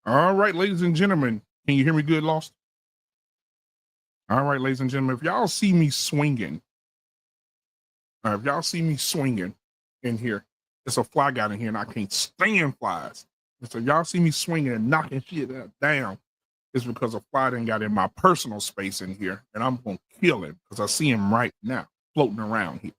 All right, ladies and gentlemen, can you hear me good, Lost? All right, ladies and gentlemen, if y'all see me swinging, if y'all see me swinging in here, it's a fly guy in here, and I can't stand flies. And so y'all see me swinging and knocking shit down, it's because a fly done got in my personal space in here, and I'm gonna kill him because I see him right now floating around here.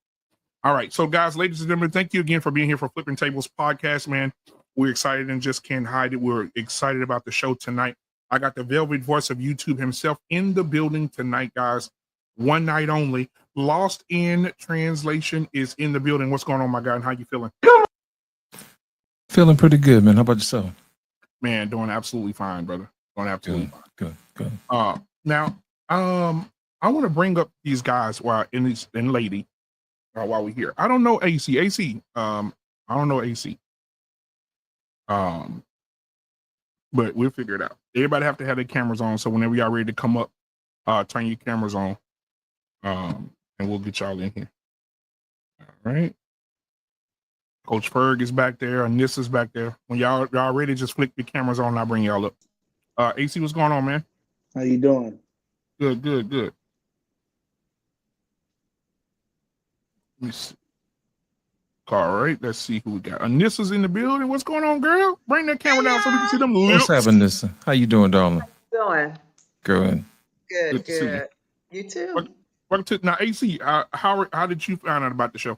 All right, so guys, ladies and gentlemen, thank you again for being here for Flippin' Tables podcast, man. We're excited and just can't hide it. We're excited about the show tonight. I got the velvet voice of YouTube himself in the building tonight, guys. One night only. Lost in Translation is in the building. What's going on, my guy? And how you feeling? Feeling pretty good, man. How about yourself? Man, doing absolutely fine, brother. Doing absolutely fine. Good. Now, I want to bring up these guys while lady while we're here. I don't know AC. I don't know AC. But we'll figure it out. Everybody have to have their cameras on, so whenever y'all ready to come up, turn your cameras on, and we'll get y'all in here. All right. Coach Ferg is back there, and this is back there. When y'all ready, just flick your cameras on, and I'll bring y'all up. AC, what's going on, man? How you doing? Good. Let me see. All right, let's see who we got. Anissa's in the building. What's going on, girl? Bring that camera down so we can see them lips. What's happening, Anissa? How you doing, darling? Doing? Good. Good. You too. Welcome to now, AC. How did you find out about the show?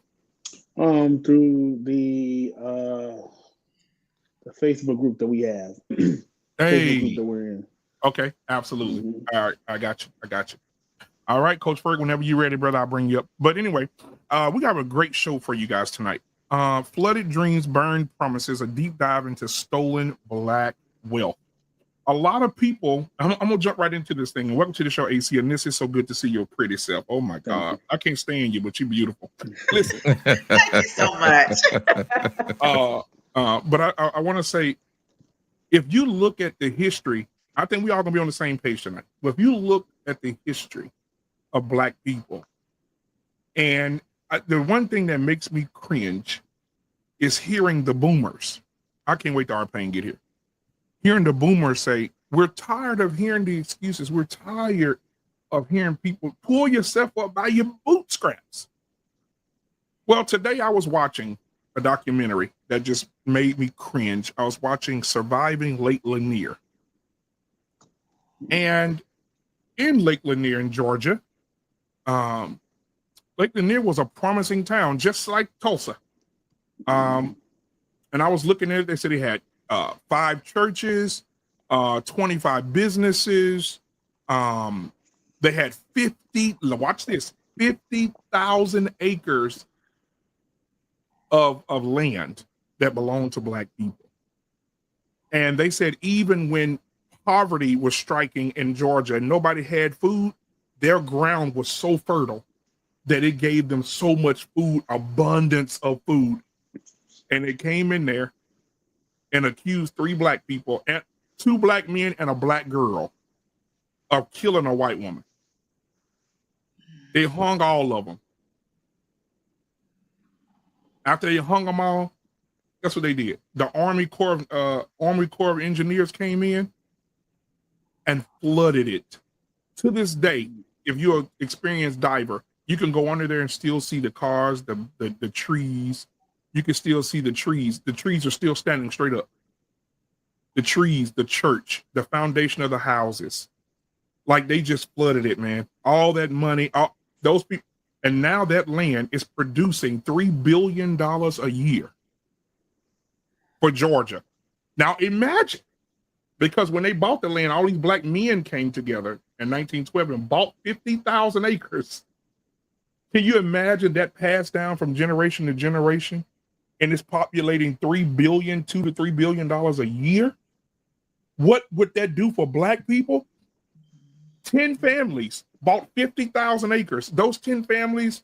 Through the Facebook group that we have. Facebook group that we're in. Okay, absolutely. Mm-hmm. All right, I got you. All right, Coach Ferg, whenever you're ready, brother, I'll bring you up. But anyway, we got a great show for you guys tonight. Flooded Dreams, Burned Promises, a deep dive into stolen Black wealth. A lot of people, I'm going to jump right into this thing. And welcome to the show, AC. And this is so good to see your pretty self. Oh, my God. I can't stand you, but you're beautiful. Listen. Thank you so much. But I want to say, if you look at the history, I think we all going to be on the same page tonight. But if you look at the history of Black people, and the one thing that makes me cringe is hearing the boomers. I can't wait till our pain get here. Hearing the boomers say, we're tired of hearing the excuses. We're tired of hearing people pull yourself up by your bootstraps. Well, today I was watching a documentary that just made me cringe. I was watching Surviving Lake Lanier. And in Lake Lanier in Georgia, Lake Lanier was a promising town, just like Tulsa. And I was looking at it, they said they had 5 churches, 25 businesses. They had 50,000 acres of land that belonged to Black people. And they said even when poverty was striking in Georgia and nobody had food, their ground was so fertile that it gave them so much food, abundance of food. And they came in there and accused 3 Black people, and 2 Black men and a Black girl, of killing a white woman. They hung all of them. After they hung them all, guess what they did? The Army Corps of Engineers came in and flooded it. To this day, if you're an experienced diver, you can go under there and still see the cars, the trees. You can still see the trees. The trees are still standing straight up. The trees, the church, the foundation of the houses. Like they just flooded it, man. All that money, all those people. And now that land is producing $3 billion a year for Georgia. Now imagine, because when they bought the land, all these Black men came together in 1912 and bought 50,000 acres. Can you imagine that passed down from generation to generation? And it's populating $2 to $3 billion a year? What would that do for Black people? 10 families bought 50,000 acres. Those 10 families,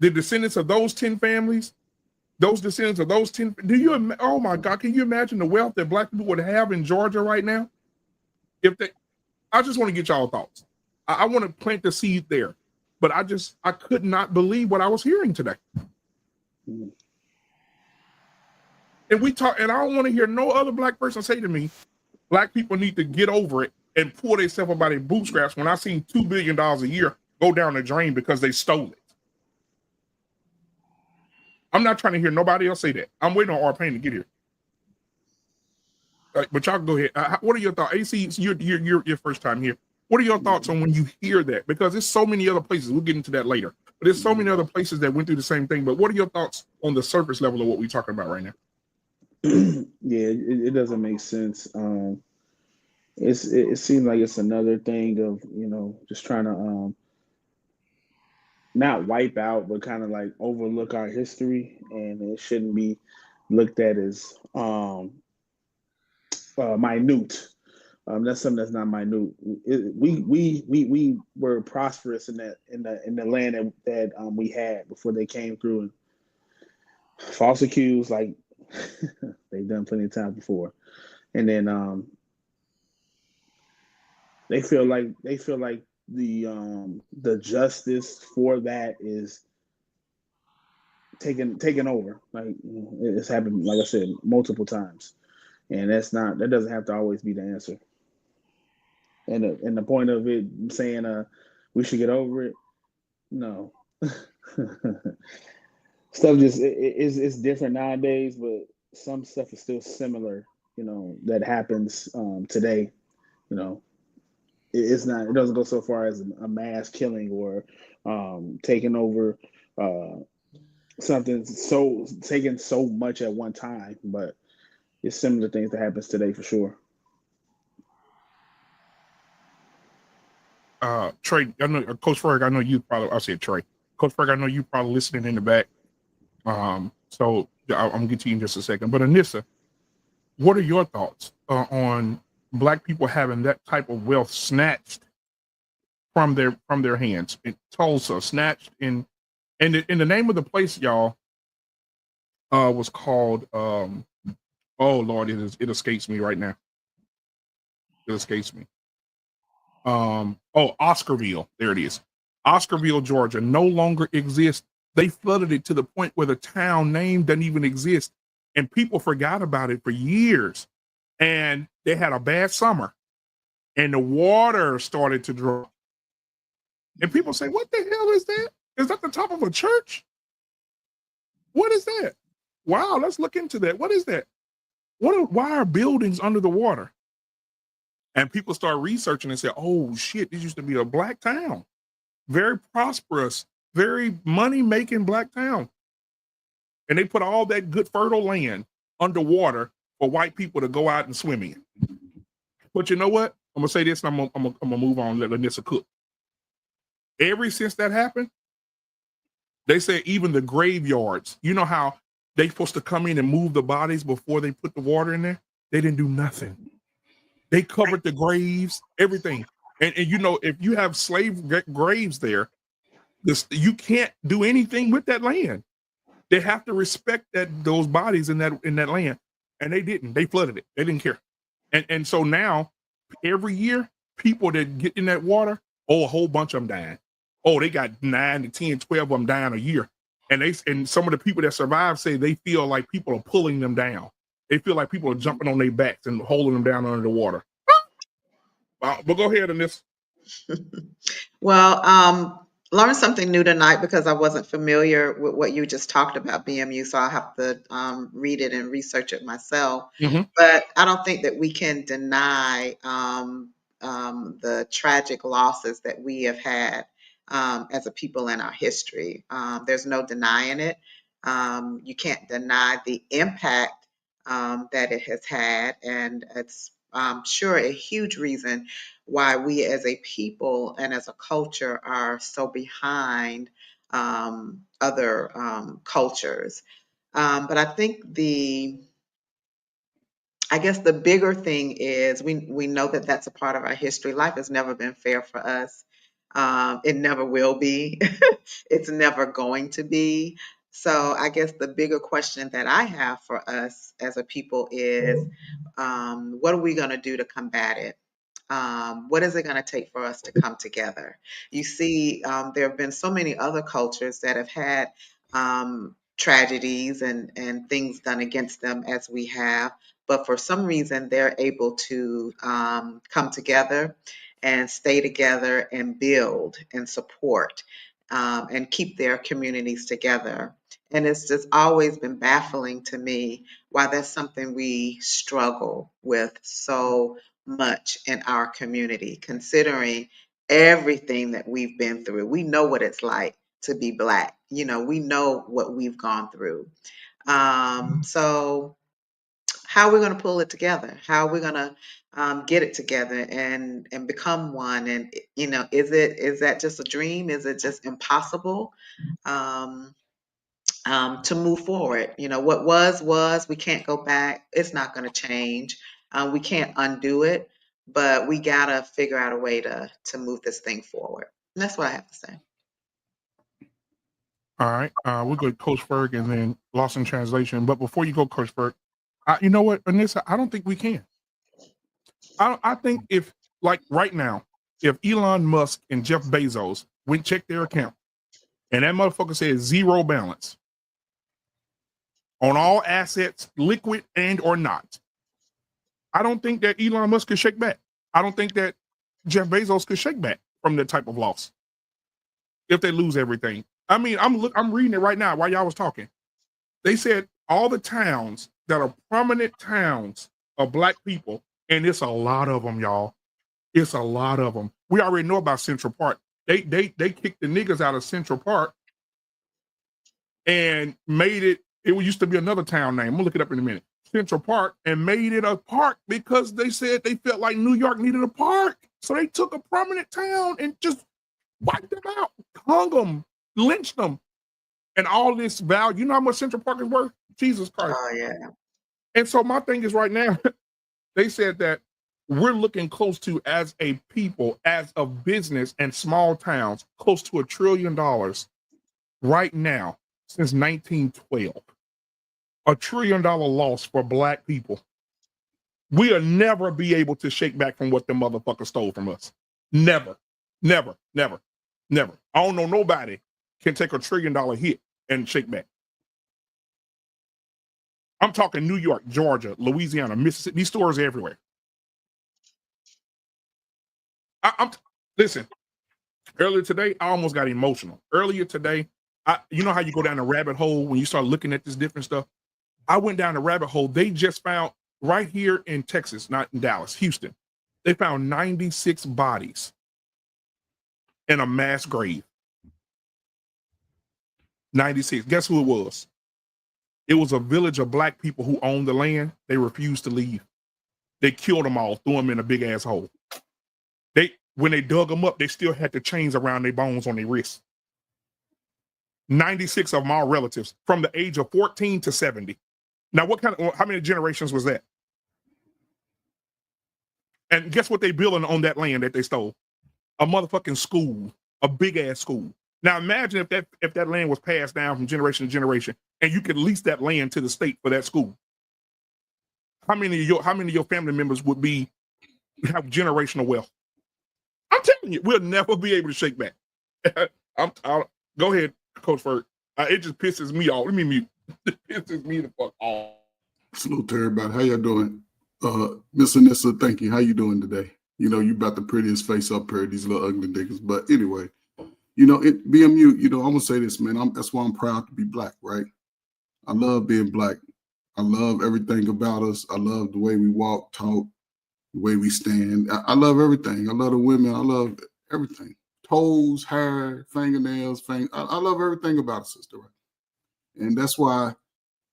the descendants of those 10 families, those descendants of those 10, oh my God, can you imagine the wealth that Black people would have in Georgia right now? I just want to get y'all thoughts. I want to plant the seed there, but I could not believe what I was hearing today. And I don't want to hear no other Black person say to me, Black people need to get over it and pull themselves up by their bootstraps when I seen $2 billion a year go down the drain because they stole it. I'm not trying to hear nobody else say that. I'm waiting on Arpain to get here. But y'all go ahead. What are your thoughts? AC, you're your first time here. What are your thoughts on when you hear that? Because there's so many other places. We'll get into that later. But there's so many other places that went through the same thing. But what are your thoughts on the surface level of what we're talking about right now? Yeah, it doesn't make sense. It seems like it's another thing of, just trying to not wipe out, but kind of like overlook our history, and it shouldn't be looked at as minute. That's something that's not minute. We were prosperous in the land that we had before they came through and false accused, like they've done plenty of times before, and then they feel like the justice for that is taken over. Like it's happened, like I said, multiple times, and that doesn't have to always be the answer. And the point of it saying we should get over it, no. Stuff just it's different nowadays, but some stuff is still similar, that happens today. It doesn't go so far as a mass killing or taking over taking so much at one time, but it's similar things that happens today for sure. Trey, I know Coach Ferg, I know you probably, I said Trey. Coach Ferg, I know you probably listening in the back. So I'm gonna get to you in just a second. But Anissa, what are your thoughts on Black people having that type of wealth snatched from their hands in Tulsa, snatched in the name of the place, y'all, was called oh Lord, it escapes me right now. It escapes me. Oscarville. There it is. Oscarville, Georgia, no longer exists. They flooded it to the point where the town name doesn't even exist. and people forgot about it for years. And they had a bad summer, and the water started to drop. And people say, "What the hell is that? Is that the top of a church? What is that? Wow, let's look into that. What is that? Why are buildings under the water?" And people start researching and say, "Oh shit, this used to be a black town, very prosperous, very money-making black town." And they put all that good fertile land underwater for white people to go out and swim in. But you know what? I'm gonna say this, and I'm gonna move on. Let Lanissa cook. Ever since that happened, they say even the graveyards. You know how they supposed to come in and move the bodies before they put the water in there? They didn't do nothing. They covered the graves, everything. And you know, if you have slave graves there, you can't do anything with that land. They have to respect those bodies in that land. And they didn't. They flooded it. They didn't care. And so now, every year, people that get in that water, a whole bunch of them dying. Oh, they got 9 to 10, 12 of them dying a year. And some of the people that survive say they feel like people are pulling them down. They feel like people are jumping on their backs and holding them down under the water. But go ahead on this. Well, learned something new tonight because I wasn't familiar with what you just talked about, BMU, so I have to read it and research it myself. But I don't think that we can deny the tragic losses that we have had as a people in our history. There's no denying it. You can't deny the impact that it has had, and it's sure a huge reason why we as a people and as a culture are so behind other cultures. But I think I guess the bigger thing is we know that that's a part of our history. Life has never been fair for us. It never will be. It's never going to be. So I guess the bigger question that I have for us as a people is, what are we going to do to combat it? What is it going to take for us to come together? You see, there have been so many other cultures that have had tragedies and things done against them as we have, but for some reason they're able to come together and stay together and build and support and keep their communities together. And it's just always been baffling to me why that's something we struggle with so much in our community, considering everything that we've been through. We know what it's like to be Black. You know, we know what we've gone through. So how are we going to pull it together? How are we going to get it together and become one? And you know, is that just a dream? Is it just impossible to move forward? You know, what was. We can't go back. It's not going to change. We can't undo it, but we gotta figure out a way to move this thing forward. And that's what I have to say. All right. We'll go to Coach Ferg and then Lost in Translation. But before you go, Coach Ferg, you know what, Anissa, I don't think we can. I think if, like right now, if Elon Musk and Jeff Bezos went check their account and that motherfucker said zero balance on all assets, liquid and or not, I don't think that Elon Musk could shake back. I don't think that Jeff Bezos could shake back from that type of loss if they lose everything. I mean, I'm reading it right now while y'all was talking. They said all the towns that are prominent towns of Black people, and it's a lot of them, y'all. It's a lot of them. We already know about Central Park. They kicked the niggas out of Central Park and made it. It used to be another town name. I'm gonna look it up in a minute. Central Park, and made it a park because they said they felt like New York needed a park. So they took a prominent town and just wiped them out, hung them, lynched them, and all this value. You know how much Central Park is worth? Jesus Christ. Oh yeah. And so my thing is right now, they said that we're looking close to, as a people, as a business and small towns, close to $1 trillion right now since 1912. $1 trillion loss for Black people. We'll never be able to shake back from what the motherfucker stole from us. Never, never, never, never. I don't know nobody can take $1 trillion hit and shake back. I'm talking New York, Georgia, Louisiana, Mississippi. These stores are everywhere. Listen. Earlier today, I almost got emotional. Earlier today, you know how you go down a rabbit hole when you start looking at this different stuff? I went down a rabbit hole. They just found right here in Texas, not in Dallas, Houston, they found 96 bodies in a mass grave. 96. Guess who it was? It was a village of black people who owned the land. They refused to leave. They killed them all, threw them in a big ass hole. When they dug them up, they still had the chains around their bones on their wrists. 96 of them are relatives from the age of 14 to 70. Now, how many generations was that? And guess what they building on that land that they stole? A motherfucking school, a big ass school. Now imagine if that land was passed down from generation to generation, and you could lease that land to the state for that school. How many of your family members would have generational wealth? I'm telling you, we'll never be able to shake back. Go ahead, Coach Ferg. It just pisses me off. Let me mute. It pisses me the fuck off. Salute to everybody. How y'all doing? Miss Anissa, thank you. How you doing today? You know, you about the prettiest face up here, these little ugly niggas. But anyway, you know, BMU, you know, I'm gonna say this, man. That's why I'm proud to be black, right? I love being black. I love everything about us. I love the way we walk, talk, the way we stand. I love everything. I love the women. I love everything. Toes, hair, fingernails, I love everything about a sister, right? And that's why,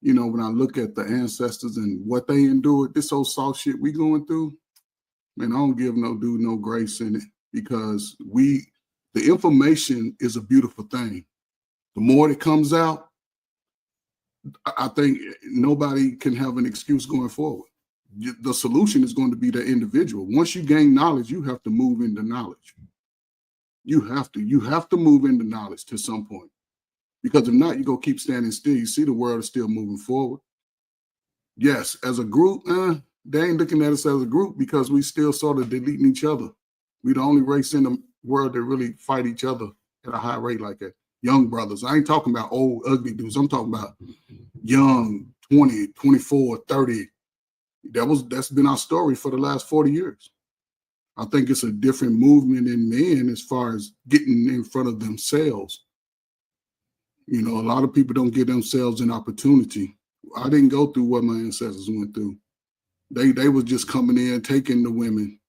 you know, when I look at the ancestors and what they endured, this old soft shit we going through, man, I don't give no dude no grace in it, because the information is a beautiful thing. The more it comes out, I think nobody can have an excuse going forward. The solution is going to be the individual. Once you gain knowledge, you have to move into knowledge. You have to move into knowledge to some point. Because if not, you go keep standing still. You see the world is still moving forward. Yes, as a group, they ain't looking at us as a group, because we still sort of deleting each other. We the only race in the world that really fight each other at a high rate like that. Young brothers. I ain't talking about old, ugly dudes. I'm talking about young, 20, 24, 30. That's been our story for the last 40 years. I think it's a different movement in men as far as getting in front of themselves. You know, a lot of people don't give themselves an opportunity. I didn't go through what my ancestors went through. They was just coming in, taking the women.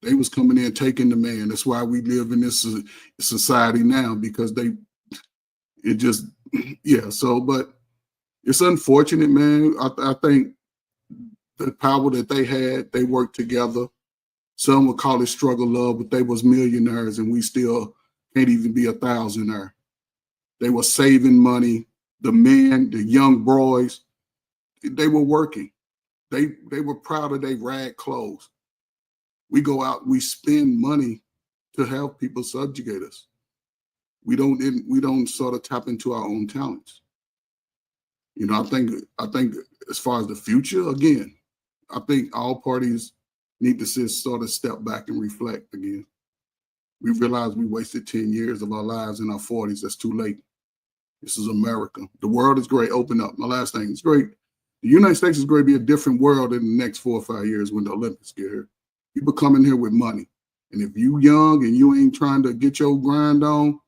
They was coming in, taking the man. That's why we live in this society now, because but it's unfortunate, man. I think the power that they had, they worked together. Some would call it struggle love, but they was millionaires, and we still can't even be a thousandaire. They were saving money. The men, the young boys, they were working. They were proud of their rag clothes. We go out, we spend money to have people subjugate us. We don't sort of tap into our own talents. You know, I think as far as the future, again, I think all parties need to sort of step back and reflect again. We realize we wasted 10 years of our lives in our 40s. That's too late. This is America. The world is great. Open up. My last thing, it's great. The United States is going to be a different world in the next 4 or 5 years when the Olympics get here. People come in here with money. And if you young and you ain't trying to get your grind on,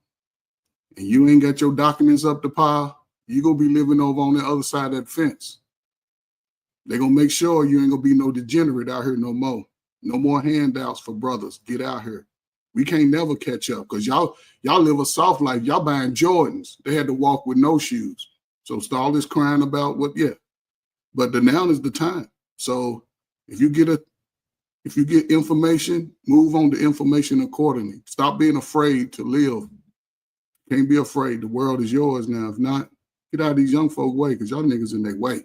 and you ain't got your documents up to par, you're going to be living over on the other side of that fence. They're going to make sure you ain't going to be no degenerate out here no more. No more handouts for brothers. Get out here. We can't never catch up, because y'all live a soft life. Y'all buying Jordans. They had to walk with no shoes. So all this crying about but now is the time. So if you get information, move on to information accordingly. Stop being afraid to live. Can't be afraid. The world is yours now. If not, get out of these young folk way, because y'all niggas in their way.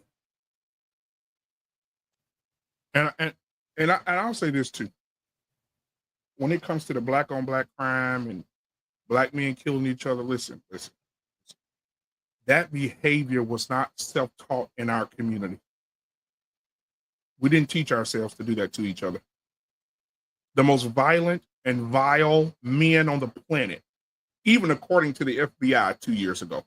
And I'll say this too. When it comes to the black on black crime and black men killing each other, listen. That behavior was not self-taught in our community. We didn't teach ourselves to do that to each other. The most violent and vile men on the planet, even according to the FBI 2 years ago,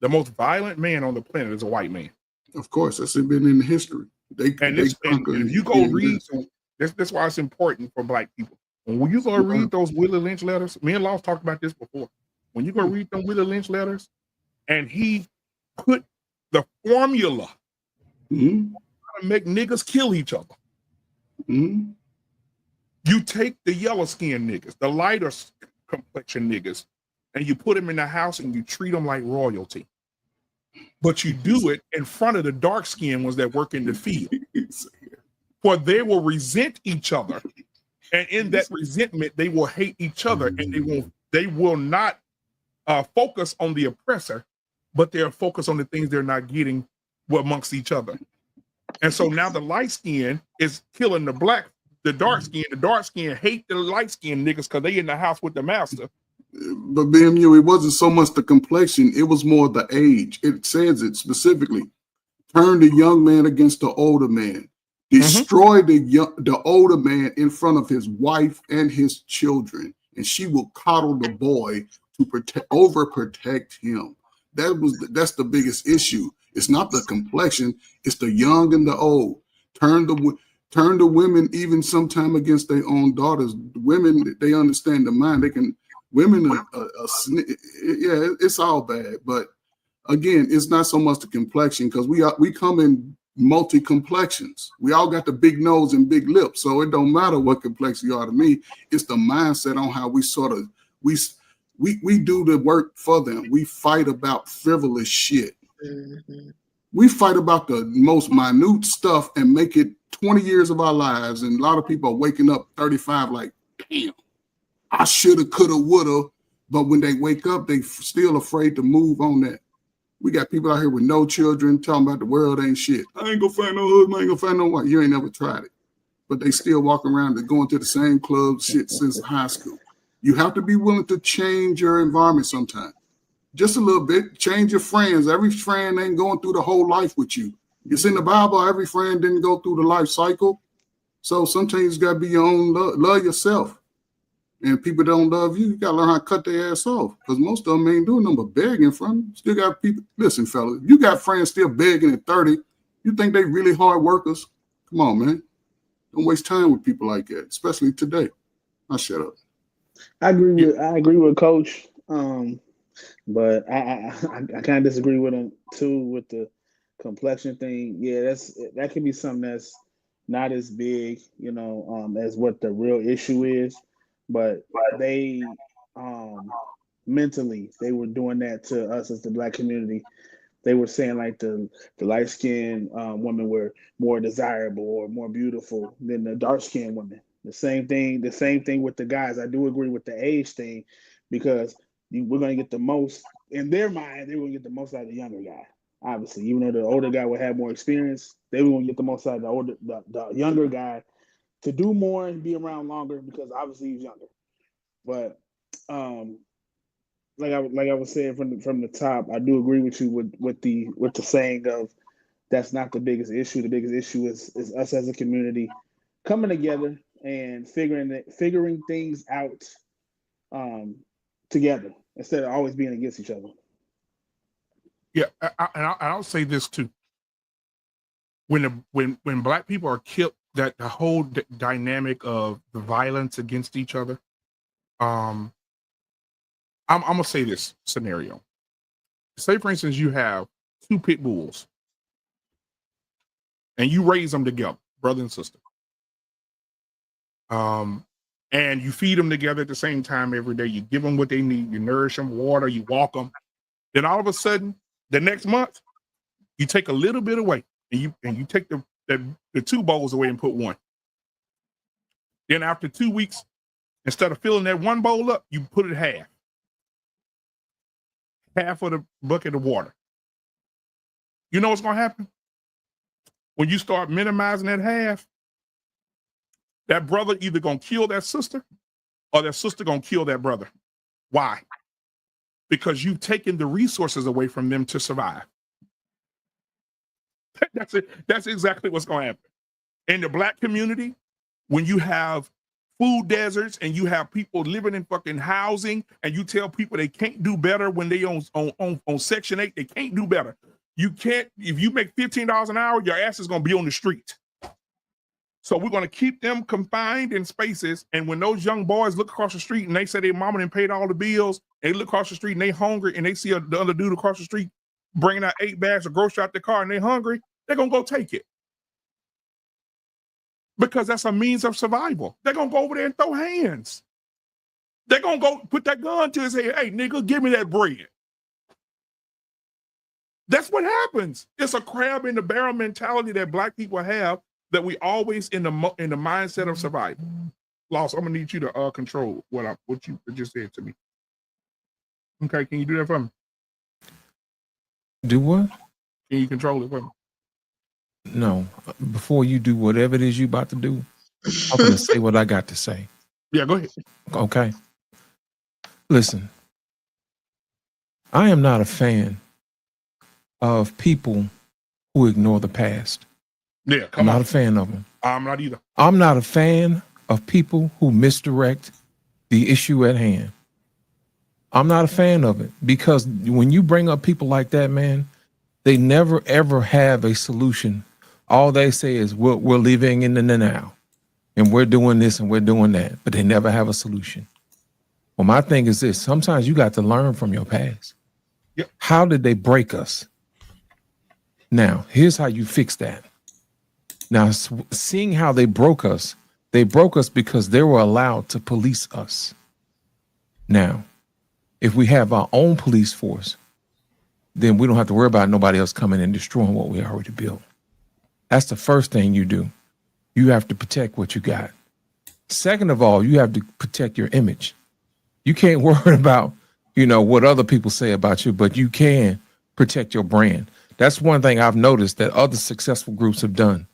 the most violent man on the planet is a white man. Of course, that's been in history. They And conquer if you go read, so that's why it's important for Black people. When you go read those Willie Lynch letters, me and Laws talked about this before. When you go read them Willie Lynch letters, and he put the formula how to make niggas kill each other. You take the yellow skinned niggas, the lighter complexion niggas, and you put them in the house and you treat them like royalty. But you do it in front of the dark skinned ones that work in the field. For they will resent each other. And in that resentment, they will hate each other, and they will not focus on the oppressor, but they'll focus on the things they're not getting amongst each other. And so now the light skin is killing the dark skin hate the light skin niggas because they in the house with the master. But BMU, it wasn't so much the complexion, it was more the age. It says it specifically. Turn the young man against the older man. Destroy the older man in front of his wife and his children, and she will coddle the boy to overprotect him. That's the biggest issue. It's not the complexion; it's the young and the old. Turn the women even sometime against their own daughters. Women, they understand the mind. They can. Women yeah, it's all bad. But again, it's not so much the complexion because we come in multi complexions. We all got the big nose and big lips, so it don't matter what complexion you are to me. It's the mindset on how we sort of we do the work for them. We fight about frivolous shit. We fight about the most minute stuff and make it 20 years of our lives. And a lot of people are waking up 35 like, damn, I shoulda, coulda, woulda. But when they wake up, they still afraid to move on that. We got people out here with no children talking about the world ain't shit. I ain't gonna find no husband, I ain't gonna find no wife. You ain't never tried it. But they still walk around and going to the same club shit since high school. You have to be willing to change your environment sometimes. Just a little bit. Change your friends. Every friend ain't going through the whole life with you. It's in the Bible, every friend didn't go through the life cycle. So sometimes you got to be your own love yourself. And people don't love you, you got to learn how to cut their ass off. Because most of them ain't doing nothing but begging from you. Still got people. Listen, fellas, you got friends still begging at 30. You think they really hard workers? Come on, man. Don't waste time with people like that, especially today. I'll shut up. I agree with Coach. But I kind of disagree with him too with the complexion thing. Yeah, that could be something that's not as big, as what the real issue is. But they mentally they were doing that to us as the Black community. They were saying like the light skinned women were more desirable or more beautiful than the dark skinned women. The same thing with the guys. I do agree with the age thing because we're going to get the most in their mind. They will get the most out of the younger guy. Obviously, even though the older guy will have more experience, they will get the most out of the younger guy to do more and be around longer because obviously he's younger. But like I was saying from the top, I do agree with you with the saying of that's not the biggest issue. The biggest issue is us as a community coming together and figuring things out together instead of always being against each other. Yeah, I'll say this too. When Black people are killed, that the whole dynamic of the violence against each other. I'm gonna say this scenario. Say, for instance, you have 2 pit bulls, and you raise them together, brother and sister. And you feed them together at the same time every day. You give them what they need. You nourish them, water. You walk them. Then all of a sudden, the next month, you take a little bit away, and you take the 2 bowls away and put 1. Then after 2 weeks, instead of filling that 1 bowl up, you put it half of the bucket of water. You know what's going to happen? When you start minimizing that half, that brother either going to kill that sister or that sister going to kill that brother. Why? Because you've taken the resources away from them to survive. That's it. That's exactly what's going to happen. In the Black community, when you have food deserts and you have people living in fucking housing and you tell people they can't do better when they on Section 8, they can't do better. You can't, if you make $15 an hour, your ass is going to be on the street. So we're going to keep them confined in spaces. And when those young boys look across the street and they say their mama done paid all the bills, they look across the street and they hungry and they see the other dude across the street bringing out 8 bags of groceries out their car and they hungry, they're going to go take it. Because that's a means of survival. They're going to go over there and throw hands. They're going to go put that gun to his head. Hey, nigga, give me that bread. That's what happens. It's a crab in the barrel mentality that Black people have, that we always in the mindset of survival. Lost, I'm gonna need you to control what you just said to me. Okay, can you do that for me? Do what? Can you control it for me? No. Before you do whatever it is you about to do, I'm gonna say what I got to say. Yeah, go ahead. Okay. Listen, I am not a fan of people who ignore the past. Yeah, I'm not a fan of them. I'm not either. I'm not a fan of people who misdirect the issue at hand. I'm not a fan of it, because when you bring up people like that, man, they never ever have a solution. All they say is we're living in the now and we're doing this and we're doing that, but they never have a solution. Well, my thing is this: sometimes you got to learn from your past. Yep. How did they break us? Now, here's how you fix that. Now, seeing how they broke us because they were allowed to police us. Now, if we have our own police force, then we don't have to worry about nobody else coming and destroying what we already built. That's the first thing you do. You have to protect what you got. Second of all, you have to protect your image. You can't worry about, what other people say about you, but you can protect your brand. That's one thing I've noticed that other successful groups have done.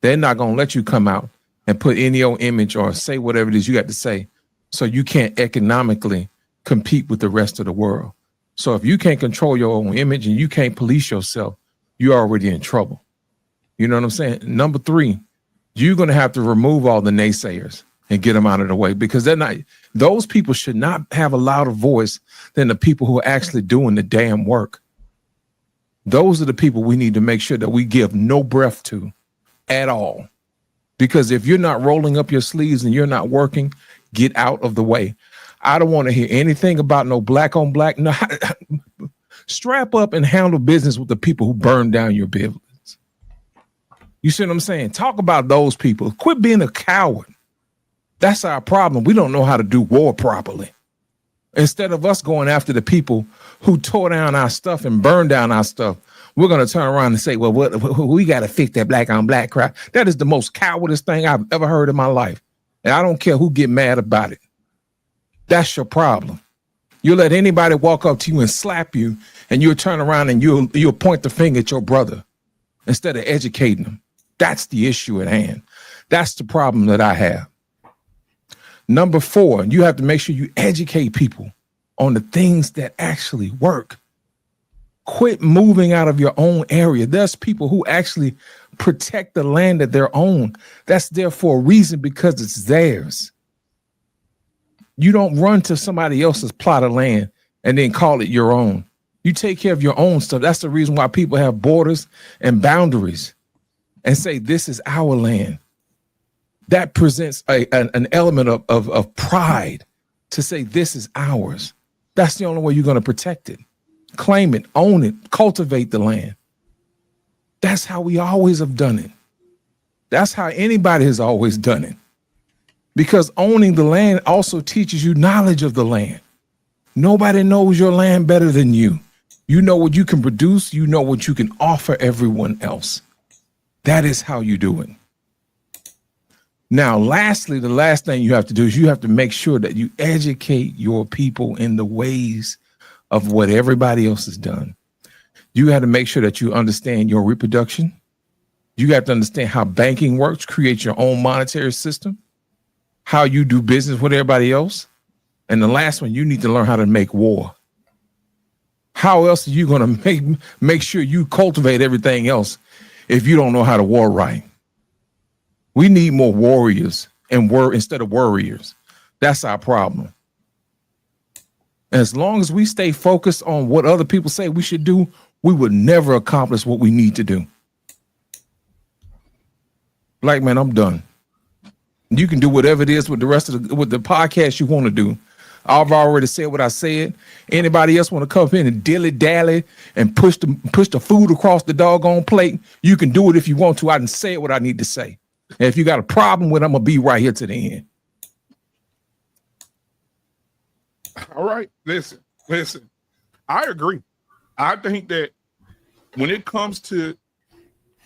They're not going to let you come out and put any old image or say whatever it is you got to say, so you can't economically compete with the rest of the world. So if you can't control your own image and you can't police yourself, you're already in trouble. You know what I'm saying? Number 3, you're going to have to remove all the naysayers and get them out of the way, because those people should not have a louder voice than the people who are actually doing the damn work. Those are the people we need to make sure that we give no breath to at all. Because if you're not rolling up your sleeves and you're not working, get out of the way. I don't want to hear anything about no black on black. No, strap up and handle business with the people who burn down your buildings. You see what I'm saying? Talk about those people. Quit being a coward. That's our problem. We don't know how to do war properly. Instead of us going after the people who tore down our stuff and burned down our stuff, we're going to turn around and say, well, we got to fix that black on black crap. That is the most cowardice thing I've ever heard in my life. And I don't care who get mad about it. That's your problem. You let anybody walk up to you and slap you, and you'll turn around and you'll point the finger at your brother instead of educating them. That's the issue at hand. That's the problem that I have. Number 4, you have to make sure you educate people on the things that actually work. Quit moving out of your own area. There's people who actually protect the land that they're own. That's there for a reason, because it's theirs. You don't run to somebody else's plot of land and then call it your own. You take care of your own stuff. That's the reason why people have borders and boundaries and say, this is our land. That presents an element of pride to say this is ours. That's the only way you're going to protect it. Claim it, own it, cultivate the land. That's how we always have done it. That's how anybody has always done it. Because owning the land also teaches you knowledge of the land. Nobody knows your land better than you. You know what you can produce. You know what you can offer everyone else. That is how you do it. Now, lastly, the last thing you have to do is you have to make sure that you educate your people in the ways of what everybody else has done. You have to make sure that you understand your reproduction. You have to understand how banking works, create your own monetary system, how you do business with everybody else. And the last one, you need to learn how to make war. How else are you going to make sure you cultivate everything else if you don't know how to war right? We need more warriors instead of worriers. That's our problem. As long as we stay focused on what other people say we should do, we would never accomplish what we need to do. Like, man, I'm done. You can do whatever it is with the rest of the podcast you want to do. I've already said what I said. Anybody else want to come in and dilly-dally and push the food across the doggone plate? You can do it if you want to. I didn't say what I need to say. And if you got a problem with it, I'm going to be right here to the end. All right. Listen. I agree. I think that when it comes to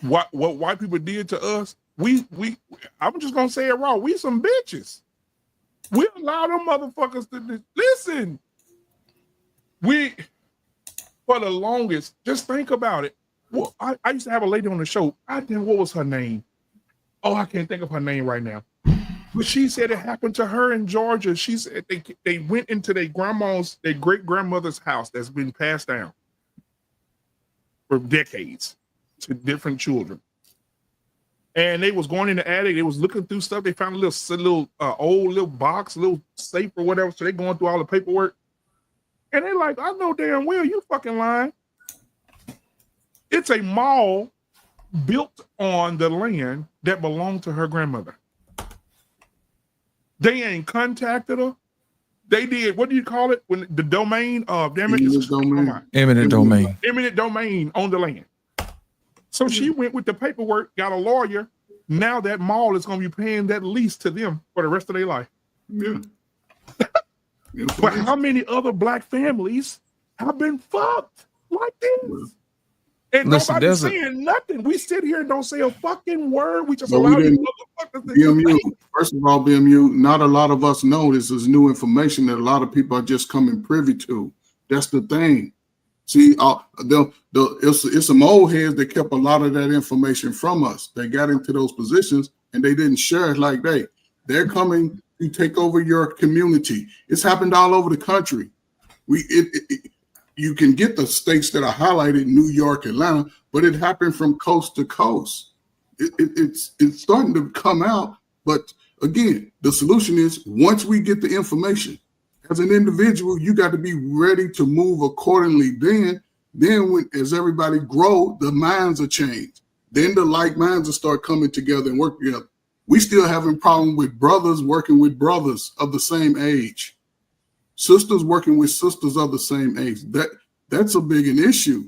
what white people did to us, I'm just gonna say it raw. We some bitches. We allow them motherfuckers to listen. We, for the longest, just think about it. Well, I used to have a lady on the show. What was her name? Oh, I can't think of her name right now. But she said it happened to her in Georgia. She said they went into their great grandmother's house that's been passed down for decades to different children. And they was going in the attic. They was looking through stuff. They found a little old box, a little safe or whatever. So they going through all the paperwork. And they're like, I know damn well you fucking lying. It's a mall built on the land that belonged to her grandmother. They ain't contacted her. They did, what do you call it? When the domain of eminent domain on the land. So she went with the paperwork, got a lawyer. Now that mall is going to be paying that lease to them for the rest of their life. Yeah. But how many other black families have been fucked like this? And listen, nobody's saying nothing. We sit here and don't say a fucking word. We just But allow these motherfuckers to BMU, first of all, BMU, not a lot of us know this is new information that a lot of people are just coming privy to. That's the thing. See, it's some old heads that kept a lot of that information from us. They got into those positions and they didn't share it like they're coming to take over your community. It's happened all over the country. You can get the states that are highlighted, New York, Atlanta, but it happened from coast to coast. It's starting to come out. But again, the solution is once we get the information, as an individual, you got to be ready to move accordingly. Then as everybody grow, the minds are changed. Then the like minds will start coming together and work together. We still having problem with brothers working with brothers of the same age, sisters working with sisters of the same age. That's a big an issue.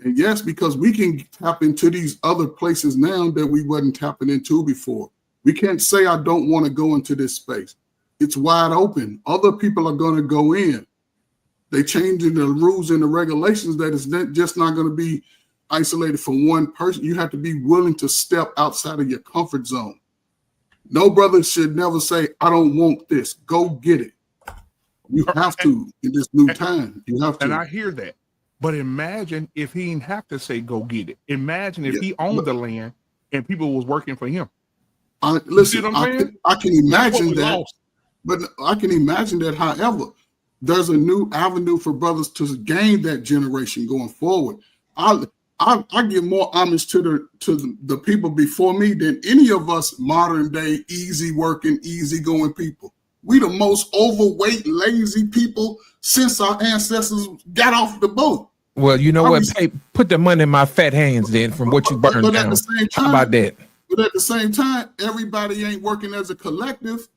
And yes, because we can tap into these other places now that we wasn't tapping into before. We can't say I don't want to go into this space. It's wide open. Other people are going to go in. They changing the rules and the regulations that it's just not going to be isolated from one person. You have to be willing to step outside of your comfort zone. No brother should never say, I don't want this. Go get it. You have to in this new time. You have to. And I hear that. But imagine if he didn't have to say, go get it. Imagine if he owned the land and people was working for him. Listen, I can imagine that. Lost. But I can imagine that, however, there's a new avenue for brothers to gain that generation going forward. I give more homage to the people before me than any of us modern day easy working, easy going people. We the most overweight, lazy people since our ancestors got off the boat. Well, you know what? Hey, put the money in my fat hands then from what you burned down. At the same time, how about that? But at the same time, everybody ain't working as a collective.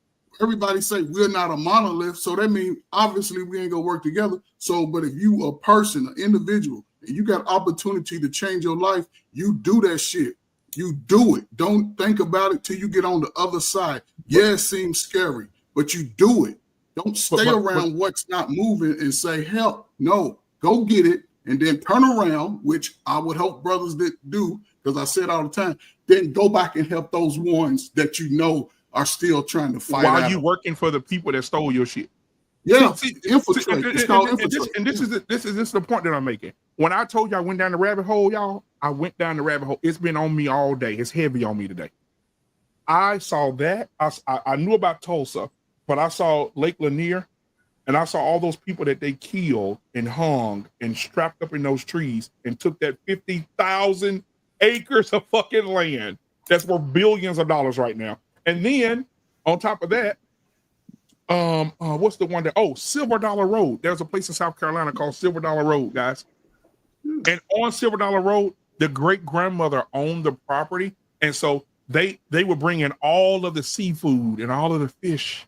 Everybody say we're not a monolith, so that means obviously we ain't gonna work together. So, but if you a person, an individual, and you got opportunity to change your life, you do that shit. You do it. Don't think about it till you get on the other side. Yeah, it seems scary, but you do it. Don't stay around what's not moving and say, help. No, go get it and then turn around, which I would help brothers that do, because I said all the time, then go back and help those ones that you know are still trying to fight while you working for the people that stole your shit. Yeah, infiltrate. It's called infiltrate. And this is the point that I'm making. When I told you I went down the rabbit hole, y'all, I went down the rabbit hole. It's been on me all day. It's heavy on me today. I saw that. I knew about Tulsa, but I saw Lake Lanier, and I saw all those people that they killed and hung and strapped up in those trees and took that 50,000 acres of fucking land that's worth billions of dollars right now. And then on top of that, what's the one that? Oh, Silver Dollar Road. There's a place in South Carolina called Silver Dollar Road, guys. And on Silver Dollar Road, the great grandmother owned the property, and so they would bring in all of the seafood and all of the fish,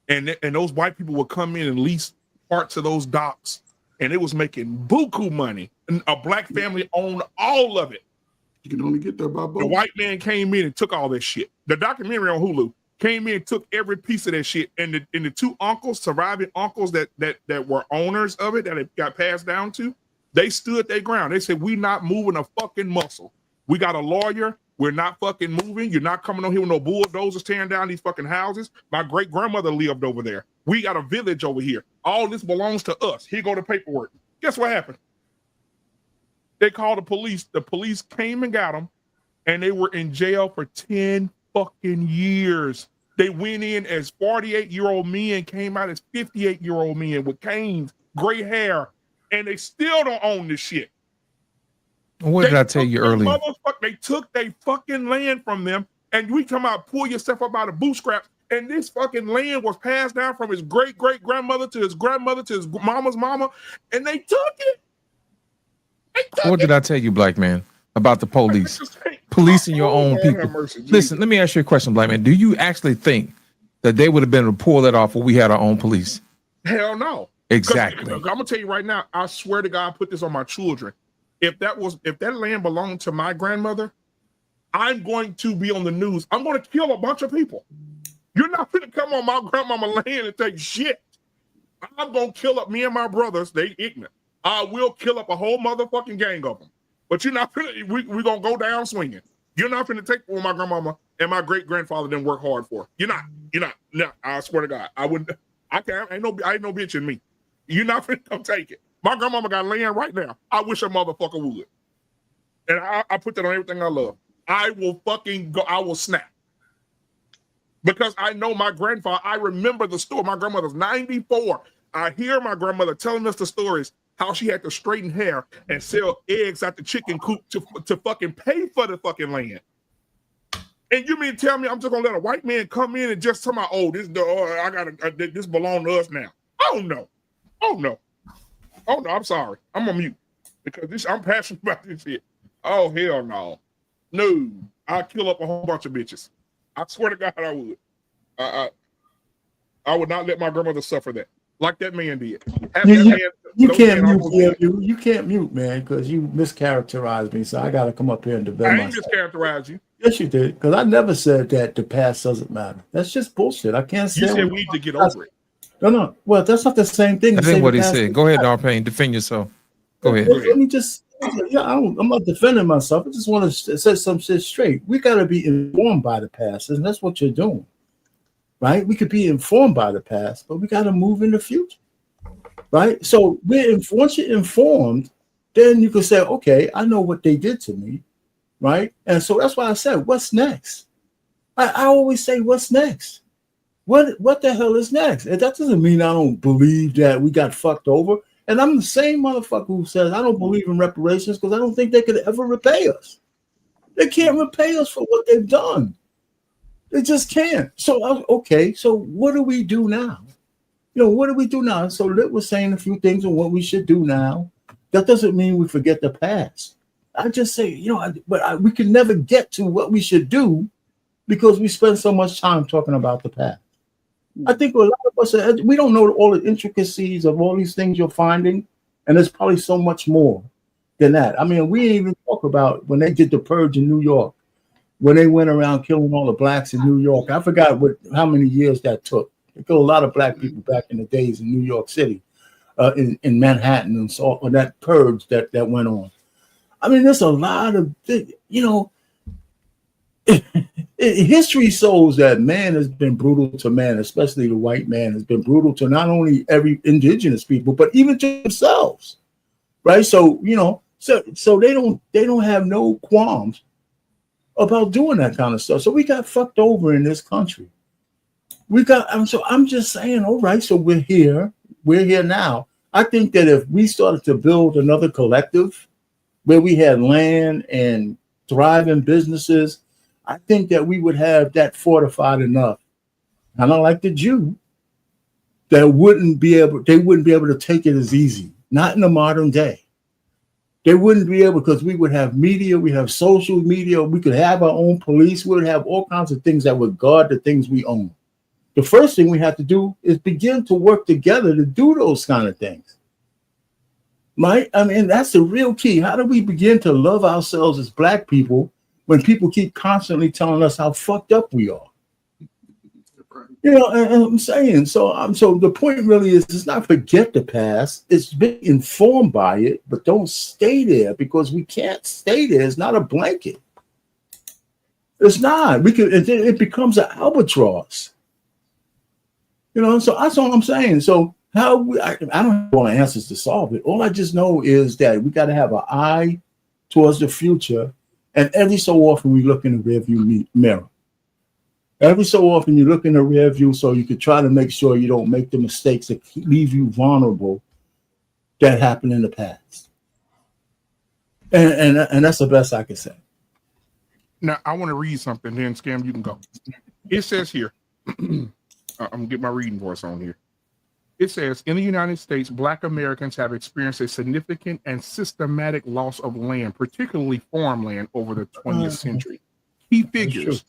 and those white people would come in and lease parts of those docks, and it was making buku money. And a black family owned all of it. You can only get there by boat. The white man came in and took all that shit. The documentary on Hulu came in and took every piece of that shit, and the two uncles, surviving uncles that were owners of it, that it got passed down to, they stood their ground. They said, "We not moving a fucking muscle. We got a lawyer. We're not fucking moving. You're not coming on here with no bulldozers tearing down these fucking houses. My great grandmother lived over there. We got a village over here. All this belongs to us. Here go the paperwork." Guess what happened? They called the police. The police came and got them, and they were in jail for 10 fucking years. They went in as 48-year-old men, came out as 58-year-old men with canes, gray hair, and they still don't own this shit. What did I tell you earlier? They took their fucking land from them, and we come out, pull yourself up out of bootstraps, and this fucking land was passed down from his great-great-grandmother to his grandmother to his mama's mama, and they took it. What did I tell you, black man, about the police? Policing your own people. Listen, let me ask you a question, black man. Do you actually think that they would have been able to pull that off when we had our own police? Hell no. Exactly. I'm gonna tell you right now, I swear to God, I put this on my children. If that land belonged to my grandmother, I'm going to be on the news. I'm going to kill a bunch of people. You're not going to come on my grandmama land and take shit. I'm going to kill up me and my brothers. They ignorant. I will kill up a whole motherfucking gang of them. But you're not finna, we're going to go down swinging. You're not finna take what my grandmama and my great grandfather didn't work hard for. You're not. No, I swear to God. I wouldn't. I ain't no bitch in me. You're not finna come take it. My grandmama got land right now. I wish a motherfucker would. And I put that on everything I love. I will fucking go. I will snap. Because I know my grandfather. I remember the story. My grandmother's 94. I hear my grandmother telling us the stories, how she had to straighten hair and sell eggs out the chicken coop to fucking pay for the fucking land. And you mean tell me I'm just gonna let a white man come in and just tell me, oh, this belong to us now? Oh no. I'm sorry. I'm on mute because I'm passionate about this shit. Oh hell no. No, I'd kill up a whole bunch of bitches. I swear to God I would. I would not let my grandmother suffer that. Like that man did. You can't mute, you can't mute, man, because you mischaracterized me. So I got to come up here and defend myself. I ain't mischaracterized you. Yes, you did, because I never said that the past doesn't matter. That's just bullshit. I can't say. You said we need to get over it. No. Well, that's not the same thing. I think what he said. Go ahead, Darpain. Defend yourself. Go ahead. Let me just. I'm not defending myself. I just want to set some shit straight. We got to be informed by the past, and that's what you're doing, right? We could be informed by the past, but we got to move in the future. Right. So once you're informed, then you can say, okay, I know what they did to me. Right. And so that's why I said, what's next? I always say, what's next? What the hell is next? And that doesn't mean I don't believe that we got fucked over. And I'm the same motherfucker who says I don't believe in reparations because I don't think they could ever repay us. They can't repay us for what they've done. They just can't. So, okay. So what do we do now? What do we do now? So Lit was saying a few things on what we should do now. That doesn't mean we forget the past. I just say, we can never get to what we should do because we spend so much time talking about the past. I think a lot of us, we don't know all the intricacies of all these things you're finding, and there's probably so much more than that. I mean, we didn't even talk about when they did the purge in New York, when they went around killing all the blacks in New York. I forgot how many years that took. They killed a lot of black people back in the days in New York City, in Manhattan, and so on that purge that went on. I mean, there's a lot of, history shows that man has been brutal to man, especially the white man has been brutal to not only every indigenous people, but even to themselves, right? So, so they don't have no qualms about doing that kind of stuff. So we got fucked over in this country. So I'm just saying, all right, so we're here now. I think that if we started to build another collective where we had land and thriving businesses, I think that we would have that fortified enough. Kind of like the Jew, that they wouldn't be able to take it as easy, not in the modern day. They wouldn't be able, because we would have media, we have social media, we could have our own police, we would have all kinds of things that would guard the things we own. The first thing we have to do is begin to work together to do those kind of things. Right? I mean, that's the real key. How do we begin to love ourselves as Black people when people keep constantly telling us how fucked up we are? You know, and I'm saying, so the point really is, it's not forget the past, it's be informed by it, but don't stay there, because we can't stay there. It's not a blanket. It's not. It becomes an albatross. You know, so that's all I'm saying. So I don't have all the answers to solve it. All I just know is that we got to have an eye towards the future, and every so often we look in the rearview mirror. Every so often you look in the rear view so you can try to make sure you don't make the mistakes that leave you vulnerable that happened in the past. And that's the best I can say. Now, I want to read something, then Scam, you can go. It says here, I'm going to get my reading voice on here. It says, in the United States, Black Americans have experienced a significant and systematic loss of land, particularly farmland, over the 20th century. Key figures.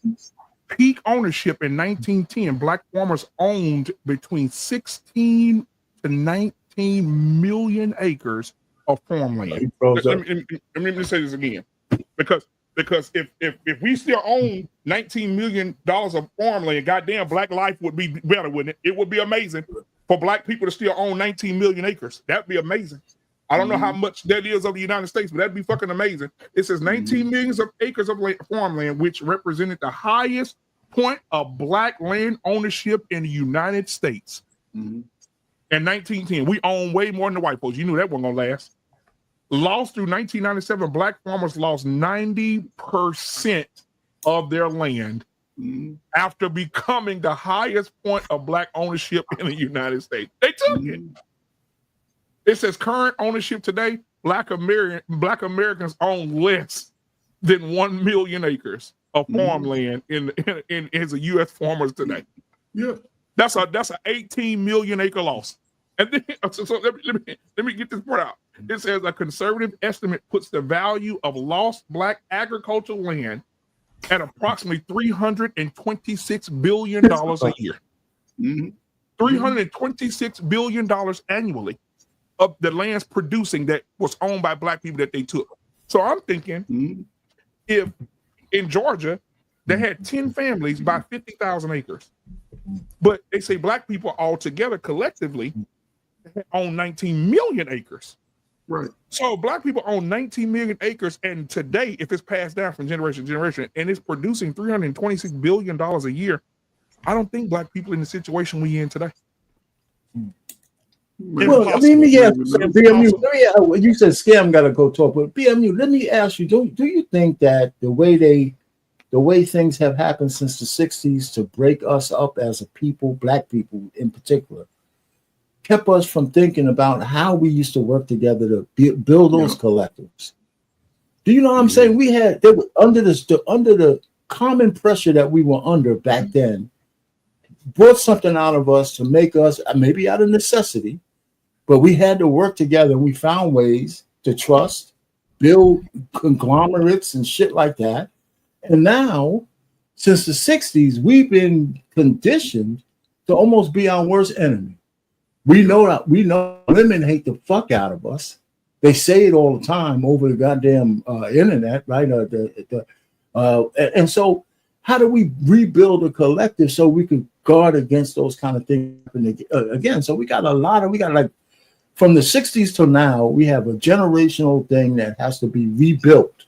Peak ownership in 1910, Black farmers owned between 16 to 19 million acres of farmland. Let me say this again, because if we still own $19 million of farmland, goddamn, Black life would be better, wouldn't it? It would be amazing for Black people to still own 19 million acres. That'd be amazing. I don't know how much that is of the United States, but that'd be fucking amazing. It says 19 million acres of farmland, which represented the highest point of Black land ownership in the United States. In 1910, we own way more than the white folks. You knew that wasn't gonna last. Lost through 1997, Black farmers lost 90% of their land after becoming the highest point of Black ownership in the United States. They took it. It says current ownership today, Black Americans own less than 1 million acres of farmland as a U.S. farmers today. Yeah, that's a 18 million acre loss. And then, so let me get this part out. It says a conservative estimate puts the value of lost Black agricultural land at approximately $326 billion a year. $326 billion annually of the lands producing that was owned by Black people that they took. So I'm thinking, if in Georgia they had 10 families by 50,000 acres, but they say Black people all together collectively own 19 million acres. Right. So Black people own 19 million acres, and today, if it's passed down from generation to generation, and it's producing $326 billion a year, I don't think Black people in the situation we in today. Well, I mean, BMU, you said Scam got to go talk, but BMU, let me ask you, do you think that the way things have happened since the 60s to break us up as a people, Black people in particular, kept us from thinking about how we used to work together to build those collectives? Do you know what I'm saying? They were under the common pressure that we were under back then, brought something out of us to make us, maybe out of necessity, but we had to work together. We found ways to trust, build conglomerates and shit like that. And now, since the 60s, we've been conditioned to almost be our worst enemy. We know women hate the fuck out of us. They say it all the time over the goddamn internet, right? And so how do we rebuild a collective so we can guard against those kind of things again? So we got like from the 60s to now, we have a generational thing that has to be rebuilt.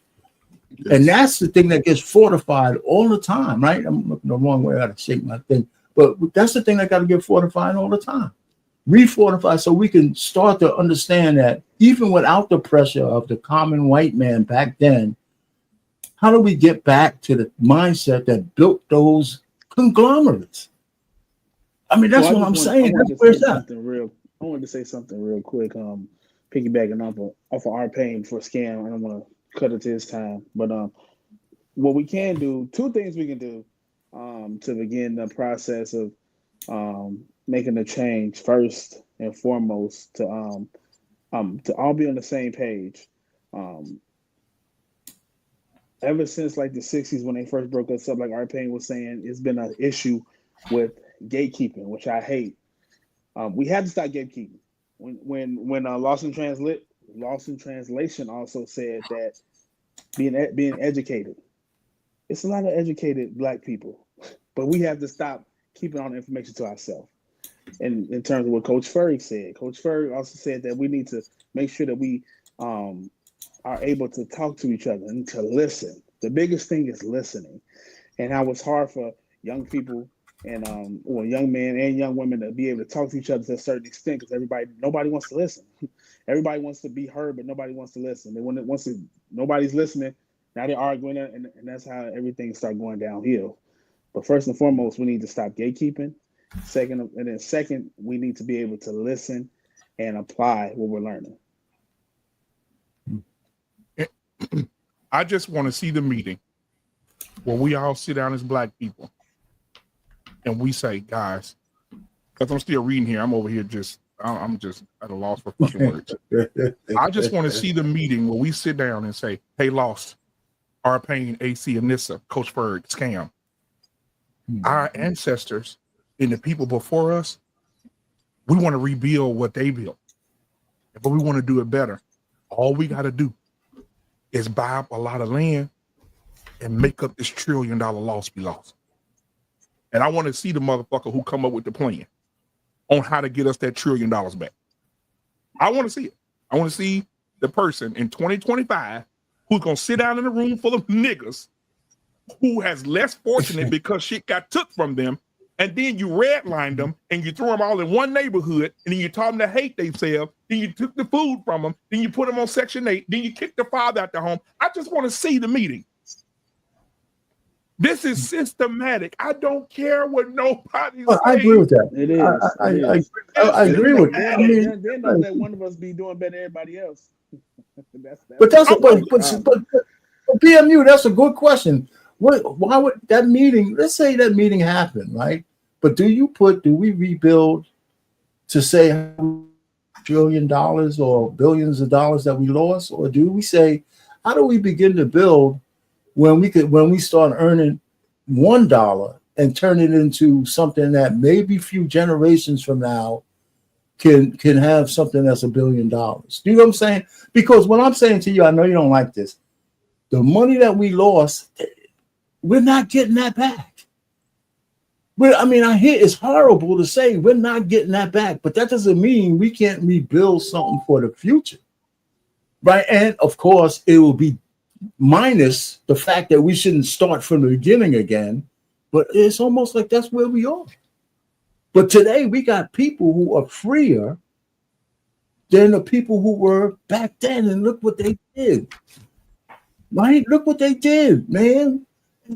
Yes. And that's the thing that gets fortified all the time, right? I'm looking the wrong way, I gotta shake my thing. But that's the thing that got to get fortified all the time. Refortify so we can start to understand that even without the pressure of the common white man back then, how do we get back to the mindset that built those conglomerates? I mean, that's what I'm saying. That's where it's at. I wanted to say something real quick, piggybacking off of our pain for Scam. I don't want to cut it to his time, but what we can do, two things we can do to begin the process of making a change. First and foremost, to all be on the same page. Um, ever since like the 60s when they first broke us up, like Art Payne was saying, it's been an issue with gatekeeping, which I hate. We have to stop gatekeeping. When Lost in Translation also said that being educated, it's a lot of educated Black people, but we have to stop keeping all the information to ourselves. And in terms of what Coach Ferg said, Coach Ferg also said that we need to make sure that we are able to talk to each other and to listen. The biggest thing is listening, and how it's hard for young people and or young men and young women to be able to talk to each other to a certain extent, because nobody wants to listen. Everybody wants to be heard, but nobody wants to listen. Nobody's listening. Now they're arguing, and that's how everything starts going downhill. But first and foremost, we need to stop gatekeeping. Second, we need to be able to listen and apply what we're learning. I just want to see the meeting where we all sit down as Black people and we say, guys, because I'm still reading here. I'm over here I'm just at a loss for fucking words. I just want to see the meeting where we sit down and say, hey, Lost, R. Payne, AC, Anissa, Coach Ferg, Scam. Our ancestors and the people before us, we want to rebuild what they built, but we want to do it better. All we got to do is buy up a lot of land and make up this $1 trillion loss we lost. And I want to see the motherfucker who come up with the plan on how to get us that $1 trillion back. I want to see it. I want to see the person in 2025 who's going to sit down in a room full of niggas who has less fortunate because shit got took from them. And then you redlined them and you threw them all in one neighborhood, and then you taught them to hate themselves. Then you took the food from them. Then you put them on Section 8. Then you kicked the father out the home. I just want to see the meeting. This is systematic. I don't care what nobody says. I agree with that. It is. I agree with that. I mean, then don't let one of us be doing better than everybody else. but BMU, that's a good question. Why would that meeting? Let's say that meeting happened, right? But do we rebuild to say $1 trillion or billions of dollars that we lost, or do we say, how do we begin to build when we start earning $1 and turn it into something that maybe few generations from now can have something that's $1 billion? Do you know what I'm saying? Because what I'm saying to you, I know you don't like this. The money that we lost, we're not getting that back. I hear it's horrible to say we're not getting that back, but that doesn't mean we can't rebuild something for the future, right? And of course, it will be minus the fact that we shouldn't start from the beginning again, but it's almost like that's where we are. But today we got people who are freer than the people who were back then, and look what they did. Right? Look what they did, man.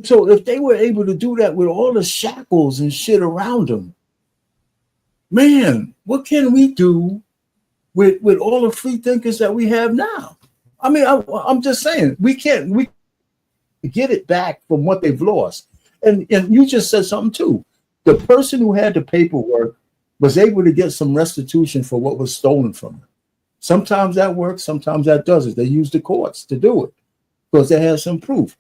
So if they were able to do that with all the shackles and shit around them, man, what can we do with all the free thinkers that we have now? I mean, I'm just saying, we get it back from what they've lost. And you just said something too. The person who had the paperwork was able to get some restitution for what was stolen from them. Sometimes that works, sometimes that doesn't. They use the courts to do it because they have some proof.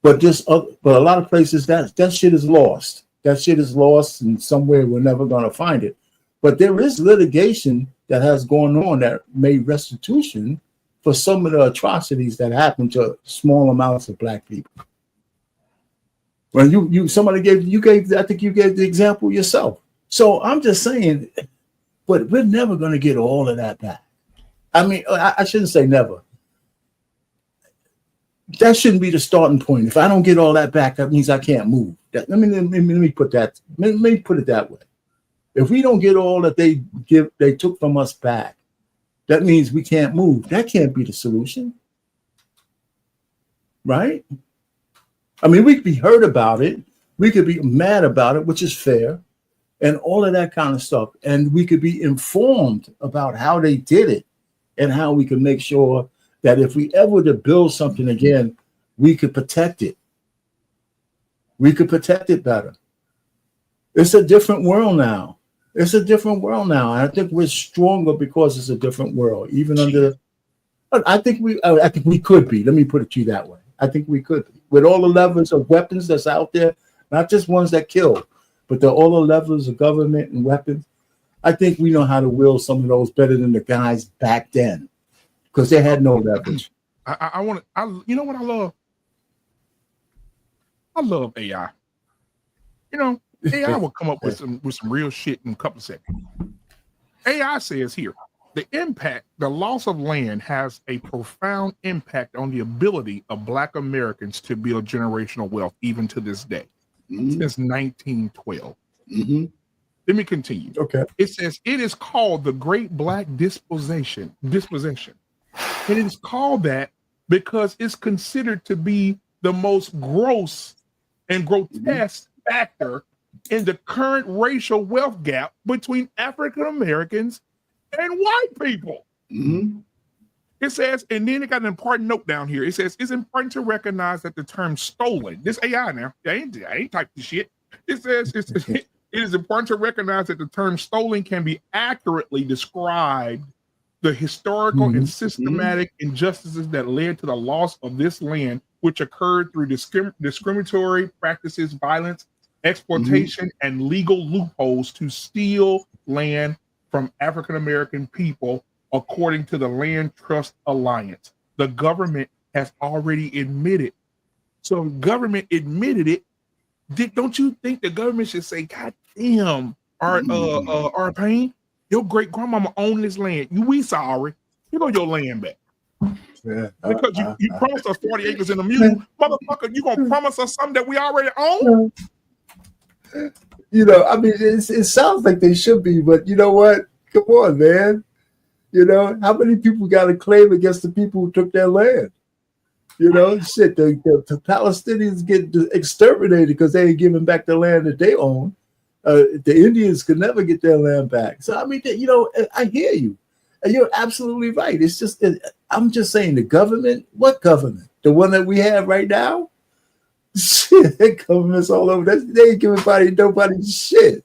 But a lot of places that shit is lost. That shit is lost, and somewhere we're never going to find it. But there is litigation that has gone on that made restitution for some of the atrocities that happened to small amounts of Black people. When I think you gave the example yourself. So I'm just saying, but we're never going to get all of that back. I mean, I shouldn't say never. That shouldn't be the starting point. If I don't get all that back, that means I can't move. Let me put that. Let me put it that way. If we don't get all that they took from us back, that means we can't move. That can't be the solution, right? I mean, we could be hurt about it. We could be mad about it, which is fair, and all of that kind of stuff. And we could be informed about how they did it and how we can make sure that if we ever to build something again, we could protect it. We could protect it better. It's a different world now. And I think we're stronger because it's a different world, even under I think we could be. Let me put it to you that way. I think we could be. With all the levels of weapons that's out there, not just ones that kill, but all the levels of government and weapons. I think we know how to wield some of those better than the guys back then, because they had no leverage. I want to. You know what I love? I love AI. You know, AI will come up with some real shit in a couple of seconds. AI says here, the loss of land has a profound impact on the ability of Black Americans to build generational wealth, even to this day, since 1912. Let me continue. Okay. It says it is called the Great Black Dispossession. And it is called that because it's considered to be the most gross and grotesque factor in the current racial wealth gap between African Americans and white people. It says, and then it got an important note down here. It says it's important to recognize that the term stolen, this AI now, I ain't typed the shit. It says it is important to recognize that the term stolen can be accurately described the historical and systematic injustices that led to the loss of this land, which occurred through discriminatory practices, violence, exploitation, and legal loopholes to steal land from African American people, according to the Land Trust Alliance. The government has already admitted. So government admitted it. Don't you think the government should say, God damn, our pain, your great grandmama owned this land. We sorry. You know your land back. Yeah, because you promised us 40 acres in a mule. Motherfucker, you gonna promise us something that we already own? You know, I mean, it sounds like they should be, but you know what? Come on, man. You know, how many people got a claim against the people who took their land? You know, shit, the Palestinians get exterminated because they ain't giving back the land that they own. The Indians could never get their land back. So, I mean, you know, I hear you. And you're absolutely right. It's just, I'm just saying the government, what government? The one that we have right now? Shit, governments all over. They ain't giving nobody shit.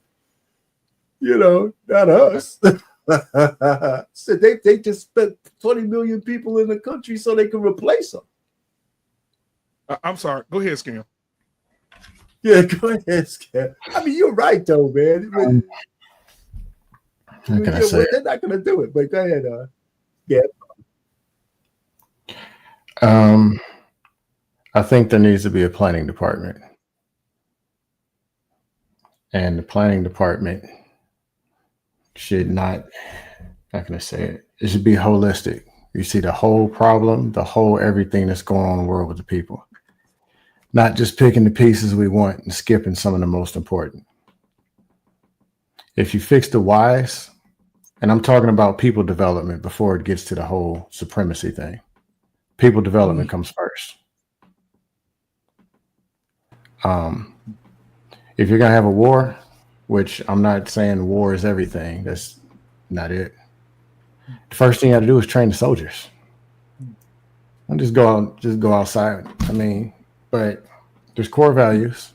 You know, not us. So they just spent 20 million people in the country so they can replace them. I'm sorry. Go ahead, Scam. Yeah, go ahead, Scam. I mean, you're right, though, man. They're not going to do it, but go ahead. I think there needs to be a planning department. And the planning department should not, how can I say it? It should be holistic. You see the whole problem, the whole everything that's going on in the world with the people. Not just picking the pieces we want and skipping some of the most important. If you fix the whys, and I'm talking about people development before it gets to the whole supremacy thing. People development comes first. If you're going to have a war, which I'm not saying war is everything, that's not it. The first thing you have to do is train the soldiers. Don't just go outside. I mean, but there's core values.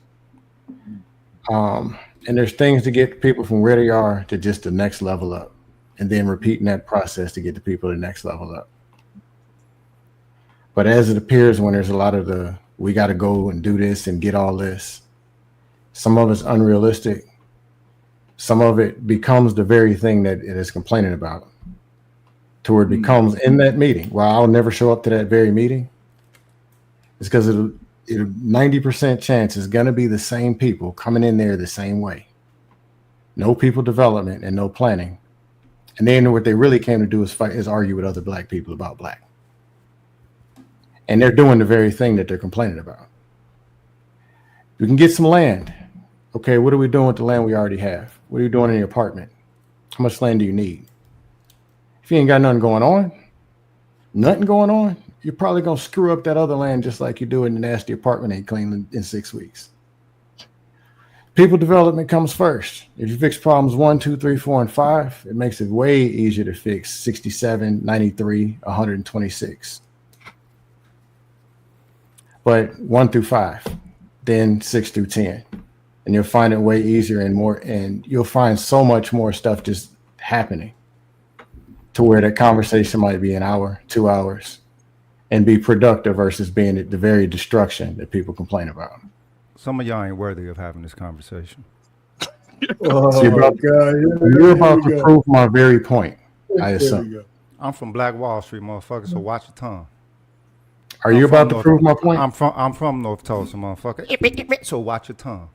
And there's things to get people from where they are to just the next level up. And then repeating that process to get the people to the next level up. But as it appears, when there's a lot of we got to go and do this and get all this, some of it's unrealistic. Some of it becomes the very thing that it is complaining about. To where it becomes in that meeting. Well, I'll never show up to that very meeting. It's because 90% chance is going to be the same people coming in there the same way. No people development and no planning. And then what they really came to do is argue with other black people about black. And they're doing the very thing that they're complaining about. We can get some land. Okay, what are we doing with the land we already have? What are you doing in your apartment? How much land do you need? If you ain't got nothing going on, you're probably going to screw up that other land just like you do in the nasty apartment ain't clean in 6 weeks. People development comes first. If you fix problems 1, 2, 3, 4, and 5, it makes it way easier to fix 67, 93, 126. But 1 through 5, then 6 through 10. And you'll find it way easier and more, and you'll find so much more stuff just happening to where that conversation might be an hour, 2 hours, and be productive versus being the very destruction that people complain about. Some of y'all ain't worthy of having this conversation. Oh, So you're about to prove my very point, I assume. I'm from Black Wall Street, motherfucker, so watch your tongue. Are you about to prove my point? I'm from North Tulsa, motherfucker. So watch your tongue.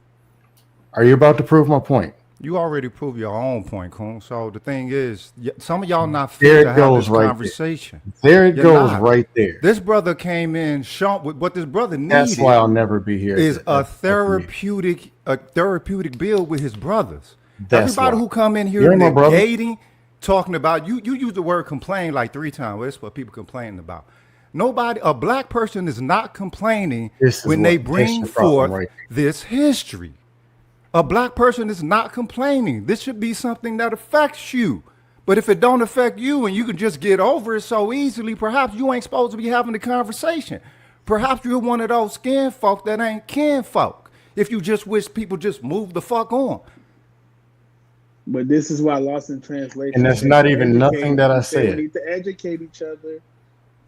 Are you about to prove my point? You already proved your own point, Coon. So the thing is, some of y'all not There fit it to have goes this right conversation. There it You're goes not. right there. This brother came in, shown what this brother needed. That's why I'll never be here. Is a therapeutic build with his brothers. That's Everybody why. who come in here You're my brother. negating, talking about you use the word complain like 3 times. Well, that's what people complaining about. A black person is not complaining when they bring forth this history. A black person is not complaining. This should be something that affects you. But if it don't affect you and you can just get over it so easily, perhaps you ain't supposed to be having the conversation. Perhaps you're one of those skin folk that ain't kin folk. If you just wish people just move the fuck on. But this is why Lost in Translation. And that's not even nothing that I said. We need to educate each other.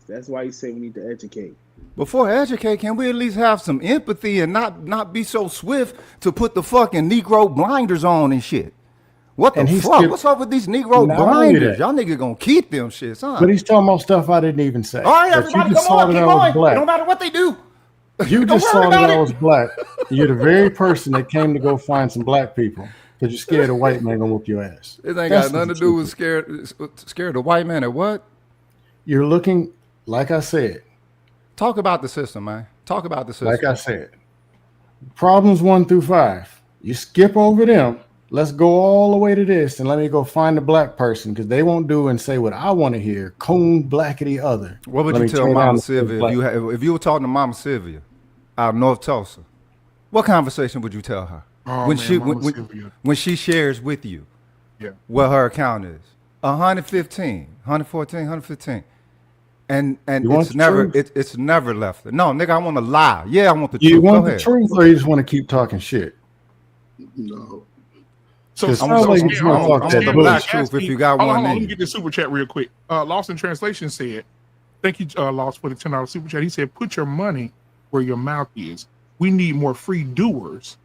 That's why you say we need to educate. Before educate, can we at least have some empathy and not be so swift to put the fucking Negro blinders on and shit? What the fuck? What's up with these Negro blinders? Y'all niggas gonna keep them shits, huh? But he's talking about stuff I didn't even say. All right, everybody, come on, keep going. It don't matter what they do. You just saw that I was black. You're the very person that came to go find some black people because you're scared a white man gonna whoop your ass. It ain't got nothing to do with scared the white man at what? You're looking, like I said. Talk about the system, man. Talk about the system. Like I said, problems 1 through 5. You skip over them. Let's go all the way to this, and let me go find the black person because they won't do and say what I want to hear. Coon blackety other. What would you tell Mama Sylvia if you were talking to Mama Sylvia out of North Tulsa? What conversation would you tell her when she shares with you what her account is? 115, 114, 115. And it's never left. No, nigga, I want to lie. Yeah, I want the truth. You want the truth, or you just want to keep talking shit? No. So I'm the black truth if you got one. Let me get the super chat real quick. Lost in Translation said, "Thank you, Lost, for the $10 super chat." He said, "Put your money where your mouth is. We need more free doers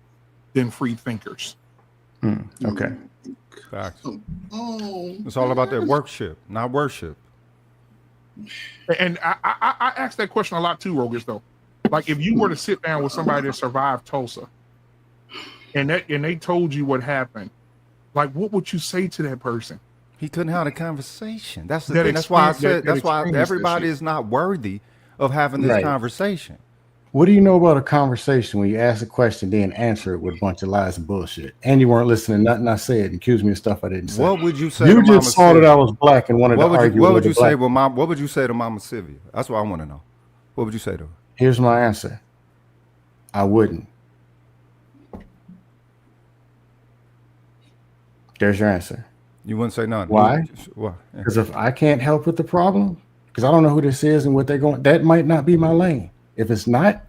than free thinkers." Okay. Facts. It's all about that worship, not worship. And I asked that question a lot too, Rogus, though. Like, if you were to sit down with somebody that survived Tulsa and they told you what happened, like, what would you say to that person? He couldn't have a conversation. That's the thing. That's why I said that's why everybody is not worthy of having this conversation. What do you know about a conversation when you ask a question, then answer it with a bunch of lies and bullshit, and you weren't listening to nothing I said and accused me of stuff I didn't say? What would you say? You just saw that I was black and wanted to argue. What would you say? What would you say to Mama Sylvia? That's what I want to know. What would you say to her? Here's my answer. I wouldn't. There's your answer. You wouldn't say nothing. Why? Why? Because if I can't help with the problem, because I don't know who this is and what they're going, that might not be my lane. If it's not,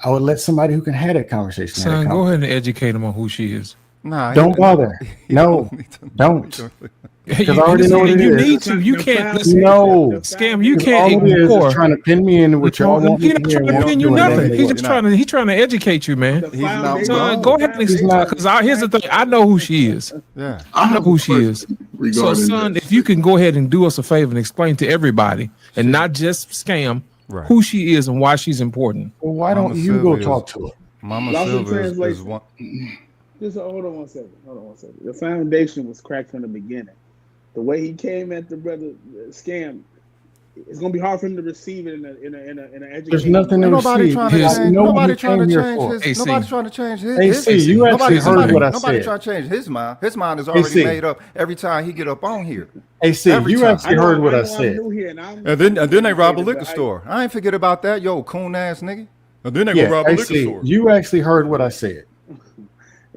I would let somebody who can have that conversation. Son, go ahead and educate him on who she is. Nah, don't bother. No, don't. Because I already know what it is. You need to. You can't listen. No, Scam. You can't all ignore. It is trying to pin me into what y'all want. He's not trying to pin you nothing. He's just trying to educate you, man. So go ahead and explain. Because here's the thing. I know who she is. Yeah, I know who she is. So, son, if you can go ahead and do us a favor and explain to everybody, and not just Scam, who she is and why she's important. Well, why don't you go talk to her? Mama Sylvia is one. Just hold on one second. The foundation was cracked from the beginning. The way he came at the brother Scam, it's gonna be hard for him to receive it in an education. There's nothing to receive. Nobody trying to change his. You actually heard what I said. Nobody trying to change his mind. His mind is already made up every time he get up on here. AC, you actually heard what I said. And then they rob a liquor store. I ain't forget about that, yo, coon ass nigga. And then they go rob a liquor store. You actually heard what I said.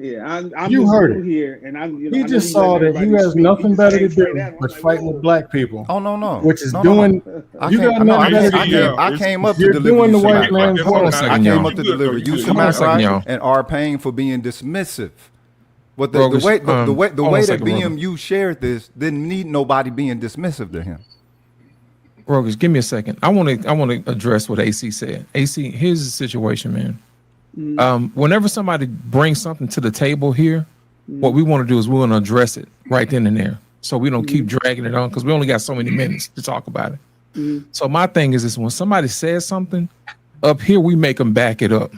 Yeah, I'm you just heard new it. here, and I'm. You just saw that he has nothing better to do but fight with black people. Oh no, which is doing. I came up to deliver. Doing the white man's work. I came up to deliver you some right and are paying for being dismissive. But Rogus, the way hold on a that second, Rogus. BMU shared this didn't need nobody being dismissive to him. Rogus, give me a second. I want to address what AC said. AC, here's the situation, man. Whenever somebody brings something to the table here, what we want to do is we want to address it right then and there, so we don't keep dragging it on, because we only got so many minutes to talk about it. So my thing is this: when somebody says something up here, we make them back it up.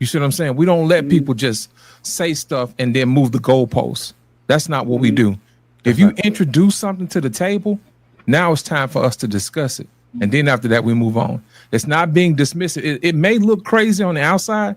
You see what I'm saying? We don't let people just say stuff and then move the goalposts. That's not what we do. If you introduce something to the table, now it's time for us to discuss it. And then after that, we move on. It's not being dismissive. It may look crazy on the outside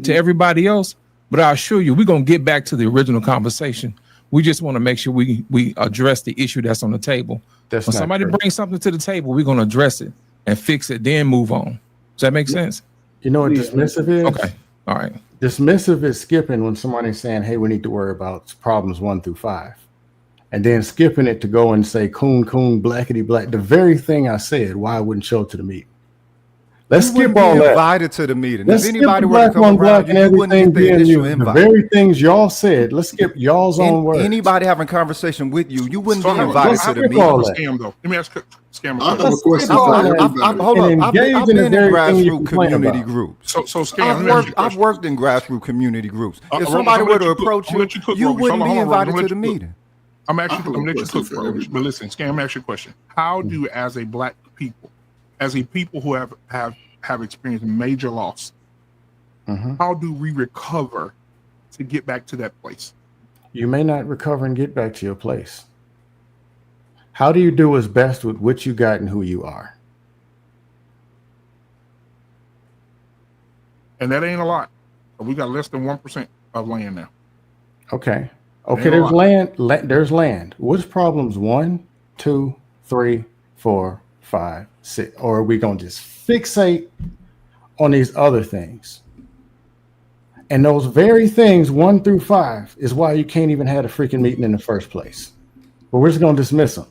to everybody else, but I assure you, we're going to get back to the original conversation. We just want to make sure we address the issue that's on the table. When somebody brings something to the table, we're going to address it and fix it, then move on. Does that make sense? You know what dismissive is? Okay. All right. Dismissive is skipping when somebody's saying, hey, we need to worry about problems 1 through 5. And then skipping it to go and say, coon, blackety black. The very thing I said, why I wouldn't show up to the meeting. Let's skip all that. Invited to the meeting. Let's if skip anybody the were to black come on black around, and you wouldn't everything get the being initial you. invite. The very things y'all said. Let's skip y'all's own words. Anybody having conversation with you, you wouldn't be So invited to the meeting. Scam though. Let me ask Scam. I have a question No, for I've everybody. been in grassroots community groups. So Scam, I've worked in grassroots community groups. If Rogus, somebody I'm were gonna to let approach you cook, you Rogus. wouldn't Hold be on, invited Rogus. to the meeting. I'm actually going to let you question cook, for Rogus. everybody. But listen, Scam, I'm asking you a question. How do, as a black people, as a people who have experienced major loss, how do we recover to get back to that place? You may not recover and get back to your place. How do you do what's best with what you got and who you are? And that ain't a lot. We got less than 1% of land now. Okay. There's land. There's land. What's problems 1, 2, 3, 4, 5, 6? Or are we gonna just fixate on these other things? And those very things 1 through 5 is why you can't even have a freaking meeting in the first place. But we're just gonna dismiss them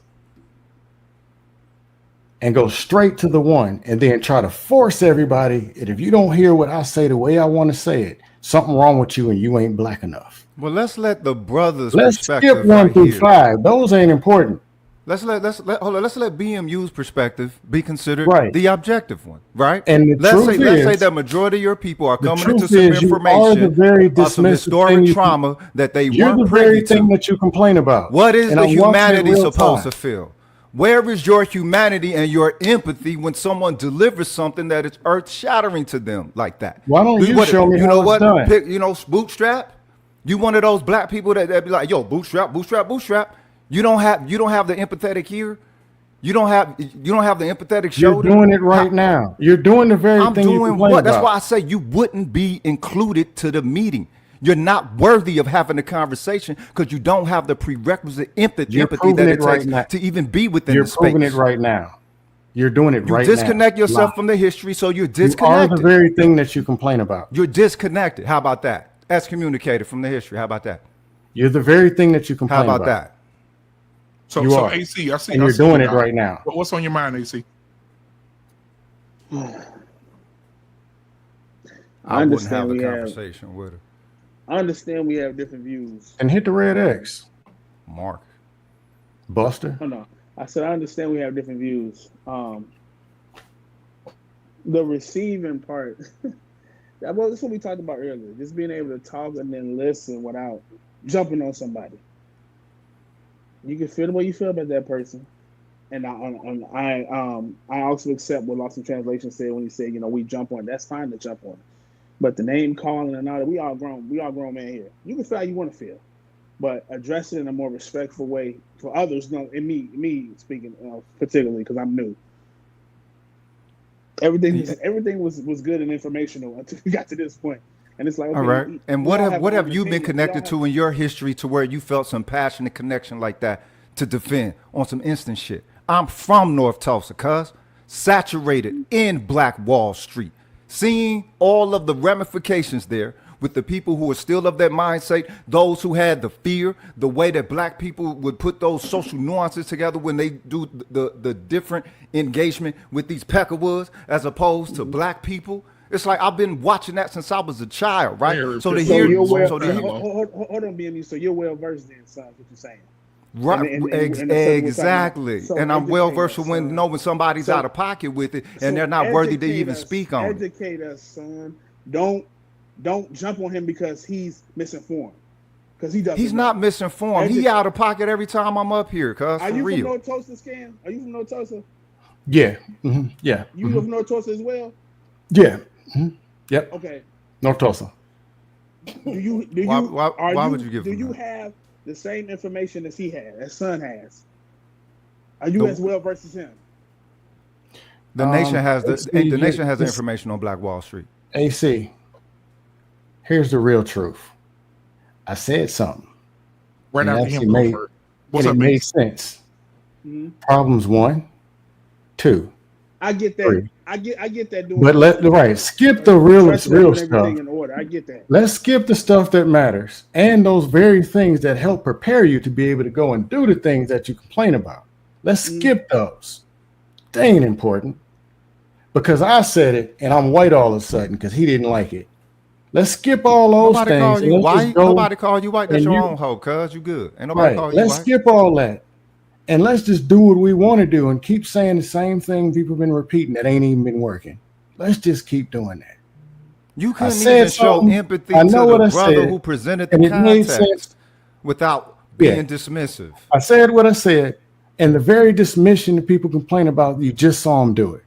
and go straight to the one, and then try to force everybody. And if you don't hear what I say the way I want to say it, something wrong with you, and you ain't black enough. Well, let's let the brothers' Let's perspective skip 1 through here. 5. Those ain't important. Let's let BMU's perspective be considered the objective one, right? And let's say the majority of your people are coming into some information of some historic trauma that they weren't privy to. Thing that you complain about. What is the humanity supposed to feel? Where is your humanity and your empathy when someone delivers something that is earth-shattering to them like that? Why don't you show me how it's done? Bootstrap. You one of those black people that be like, yo, bootstrap. You don't have the empathetic ear. You don't have the empathetic shoulder. You're doing it right now. You're doing the very thing you complain about. That's why I say you wouldn't be included to the meeting. You're not worthy of having the conversation because you don't have the prerequisite empathy that it takes to even be within the space. You're proving it right now. You're doing it right now. You disconnect yourself from the history, so you're disconnected. You are the very thing that you complain about. You're disconnected. How about that? Excommunicated from the history. How about that? You're the very thing that you complain about. How about that? So AC, I see. And you're doing it right now. What's on your mind, AC? I wouldn't have a conversation with her. I understand we have different views. And hit the red X. Mark. Buster. Oh no. I said I understand we have different views. The receiving part, that's what we talked about earlier. Just being able to talk and then listen without jumping on somebody. You can feel the way you feel about that person, and I also accept what Lost in Translation said when he said, we jump on. That's fine to jump on, but the name calling and all that, we all grown men here. You can feel how you want to feel, but address it in a more respectful way for others. No, and me speaking particularly because I'm new. Everything was good and informational until we got to this point. And it's like, okay, all right. And what have you been connected to in your history to where you felt some passionate connection like that to defend on some instant shit? I'm from North Tulsa, cuz saturated in Black Wall Street, seeing all of the ramifications there with the people who are still of that mindset, those who had the fear, the way that black people would put those social nuances together when they do the different engagement with these Peckerwoods as opposed to black people It's like I've been watching that since I was a child, right? Very So to good. So hear, you're well. so to hear, Hold on, BMU. So you're well versed in, son. What you're saying? right, And the stuff we're talking about. exactly. So And I'm well versed educate us, when son. when somebody's So out of pocket with it and so they're not worthy to educate even us. speak on it. Educate us, son. Don't jump on him because he's misinformed. Because he doesn't. He's not misinformed. He out of pocket every time I'm up here, cuz Are for you from real. North Tulsa, Scan? Are you from North Tulsa? Yeah. Yeah. You from North Tulsa as well? Yeah. Yep. Okay. North Tulsa. Do you Why would you give do him you that? have the same information as he has, as son has? Are you as well versed as him? The nation has the nation has the this- information on Black Wall Street. AC, here's the real truth. I said something. Right and after actually him, made, Coach Bird. What's and up, it made Vince? sense. Mm-hmm. Problems 1, 2, I get that. 3. I get that. But skip the real stuff. In order. I get that. Let's skip the stuff that matters and those very things that help prepare you to be able to go and do the things that you complain about. Let's skip those. They ain't important because I said it and I'm white all of a sudden because he didn't like it. Let's skip all those Nobody things. call you white. Nobody call you white. That's and your you- own hoe, cuz you good. Ain't nobody call you Let's white. skip all that. And let's just do what we want to do and keep saying the same thing people have been repeating that ain't even been working. Let's just keep doing that. You couldn't said even show something. empathy I to know the what I brother said, who presented and the it made context sense. without Yeah. being dismissive. I said what I said, and the very dismission that people complain about, you just saw them do it.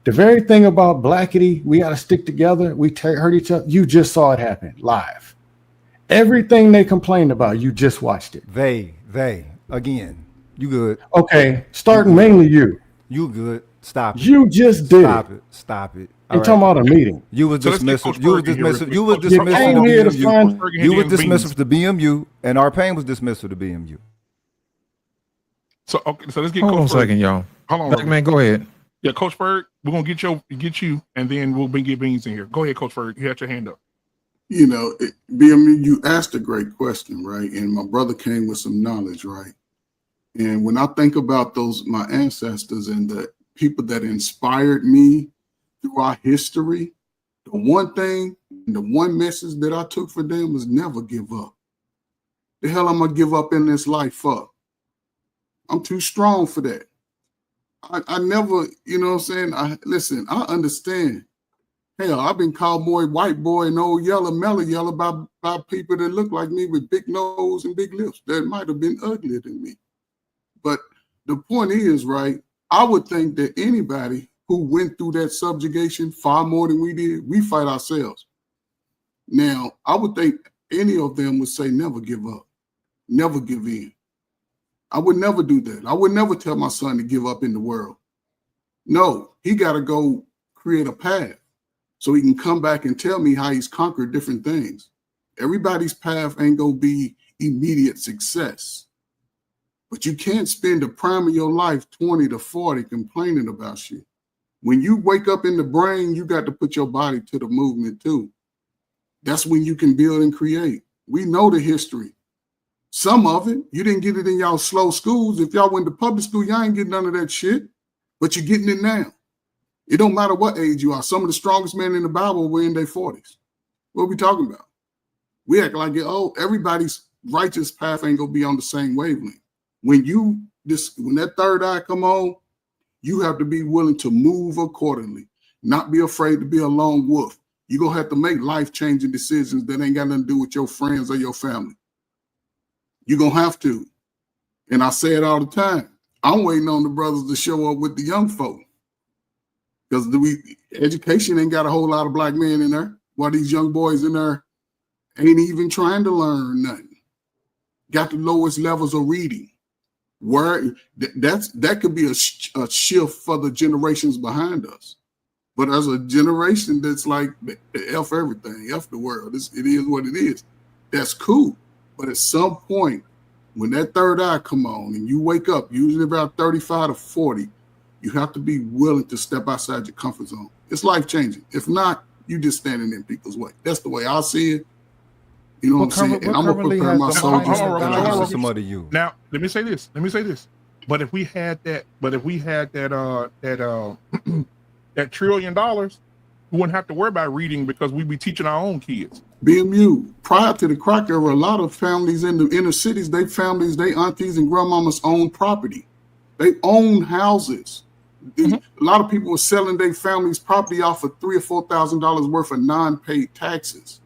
The very thing about Blackity, we got to stick together. We hurt each other. You just saw it happen live. Everything they complained about, you just watched it. They, again. You good. Okay, starting mainly you. You good. Stop it. You just did Stop it. it. Stop it. I'm All talking right. about a meeting. You was So let's get dismissive. Coach You was Berg in here real dismissive. quick. You was Coach You dismissive came to here to BMU. find. Coach Berg and You was Indian Beans. dismissive to BMU, and our pain was dismissive to BMU. So okay, so let's get Hold on a Coach Berg. second, y'all. Hold on, Black Robert. man, go ahead. Yeah, Coach Berg, we're gonna get you, and then we'll get Beans in here. Go ahead, Coach Berg. You had your hand up. You know, BMU, you asked a great question, right? And my brother came with some knowledge, right? And when I think about my ancestors and the people that inspired me through our history, the one thing, the one message that I took for them was never give up. The hell I'm gonna give up in this life for? I'm too strong for that. I never, you know what I'm saying? I understand. Hell, I've been called white boy, and old yellow, mellow yellow by people that look like me with big nose and big lips that might have been uglier than me. But the point is, right, I would think that anybody who went through that subjugation far more than we did, we fight ourselves. Now, I would think any of them would say never give up, never give in. I would never do that. I would never tell my son to give up in the world. No, he got to go create a path so he can come back and tell me how he's conquered different things. Everybody's path ain't going to be immediate success. But you can't spend the prime of your life 20 to 40 complaining about shit. When you wake up in the brain, you got to put your body to the movement too. That's when you can build and create. We know the history. Some of it, you didn't get it in y'all slow schools. If y'all went to public school, y'all ain't getting none of that shit, but you're getting it now. It don't matter what age you are. Some of the strongest men in the Bible were in their 40s. What are we talking about? We act like, everybody's righteous path ain't gonna be on the same wavelength. When that third eye come on, you have to be willing to move accordingly, not be afraid to be a lone wolf. You're gonna have to make life-changing decisions that ain't got nothing to do with your friends or your family. You're gonna have to. And I say it all the time. I'm waiting on the brothers to show up with the young folk. Because education ain't got a whole lot of black men in there. While these young boys in there ain't even trying to learn nothing. Got the lowest levels of reading. That could be a shift for the generations behind us. But as a generation that's like F everything, F the world, it is what it is. That's cool. But at some point, when that third eye come on and you wake up, usually about 35 to 40, you have to be willing to step outside your comfort zone. It's life-changing. If not, you just standing in people's way. That's the way I see it. You know what I'm saying? And I'm going to prepare my soldiers. Now, let me say this. But if we had that $1 trillion, we wouldn't have to worry about reading because we'd be teaching our own kids. BMU, prior to the crack era, a lot of families in the inner cities, their aunties and grandmamas owned property. They owned houses. A lot of people were selling their family's property off for $3,000 or $4,000 worth of non-paid taxes.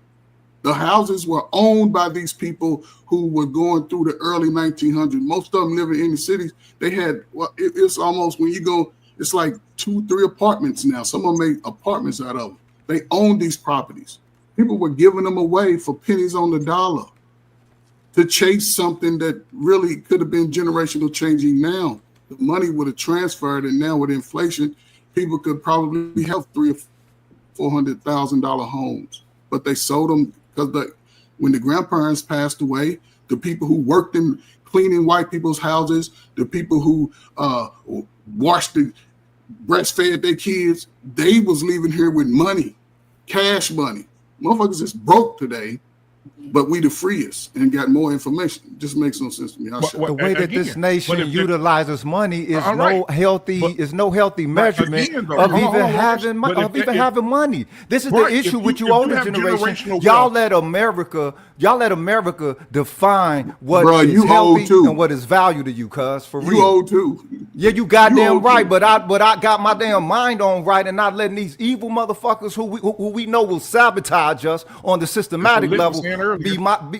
The houses were owned by these people who were going through the early 1900s. Most of them living in the cities. They had, well, it's almost when you go, it's like 2-3 apartments now. Some of them made apartments out of them. They owned these properties. People were giving them away for pennies on the dollar to chase something that really could have been generational changing now. The money would have transferred, and now with inflation, people could probably have $300,000 or $400,000 homes. But they sold them because when the grandparents passed away, the people who worked in cleaning white people's houses, the people who breastfed their kids, they was leaving here with money, cash money. Motherfuckers is broke today, but we the freest and got more information. It just makes no sense to me. The way that this nation utilizes money is no healthy measurement of even having money. This is the issue with you older generation. Y'all let America define what is healthy and what is value to you, cuz, for real. You old too. Yeah, you goddamn right, but I got my damn mind on right and not letting these evil motherfuckers who we know will sabotage us on the systematic level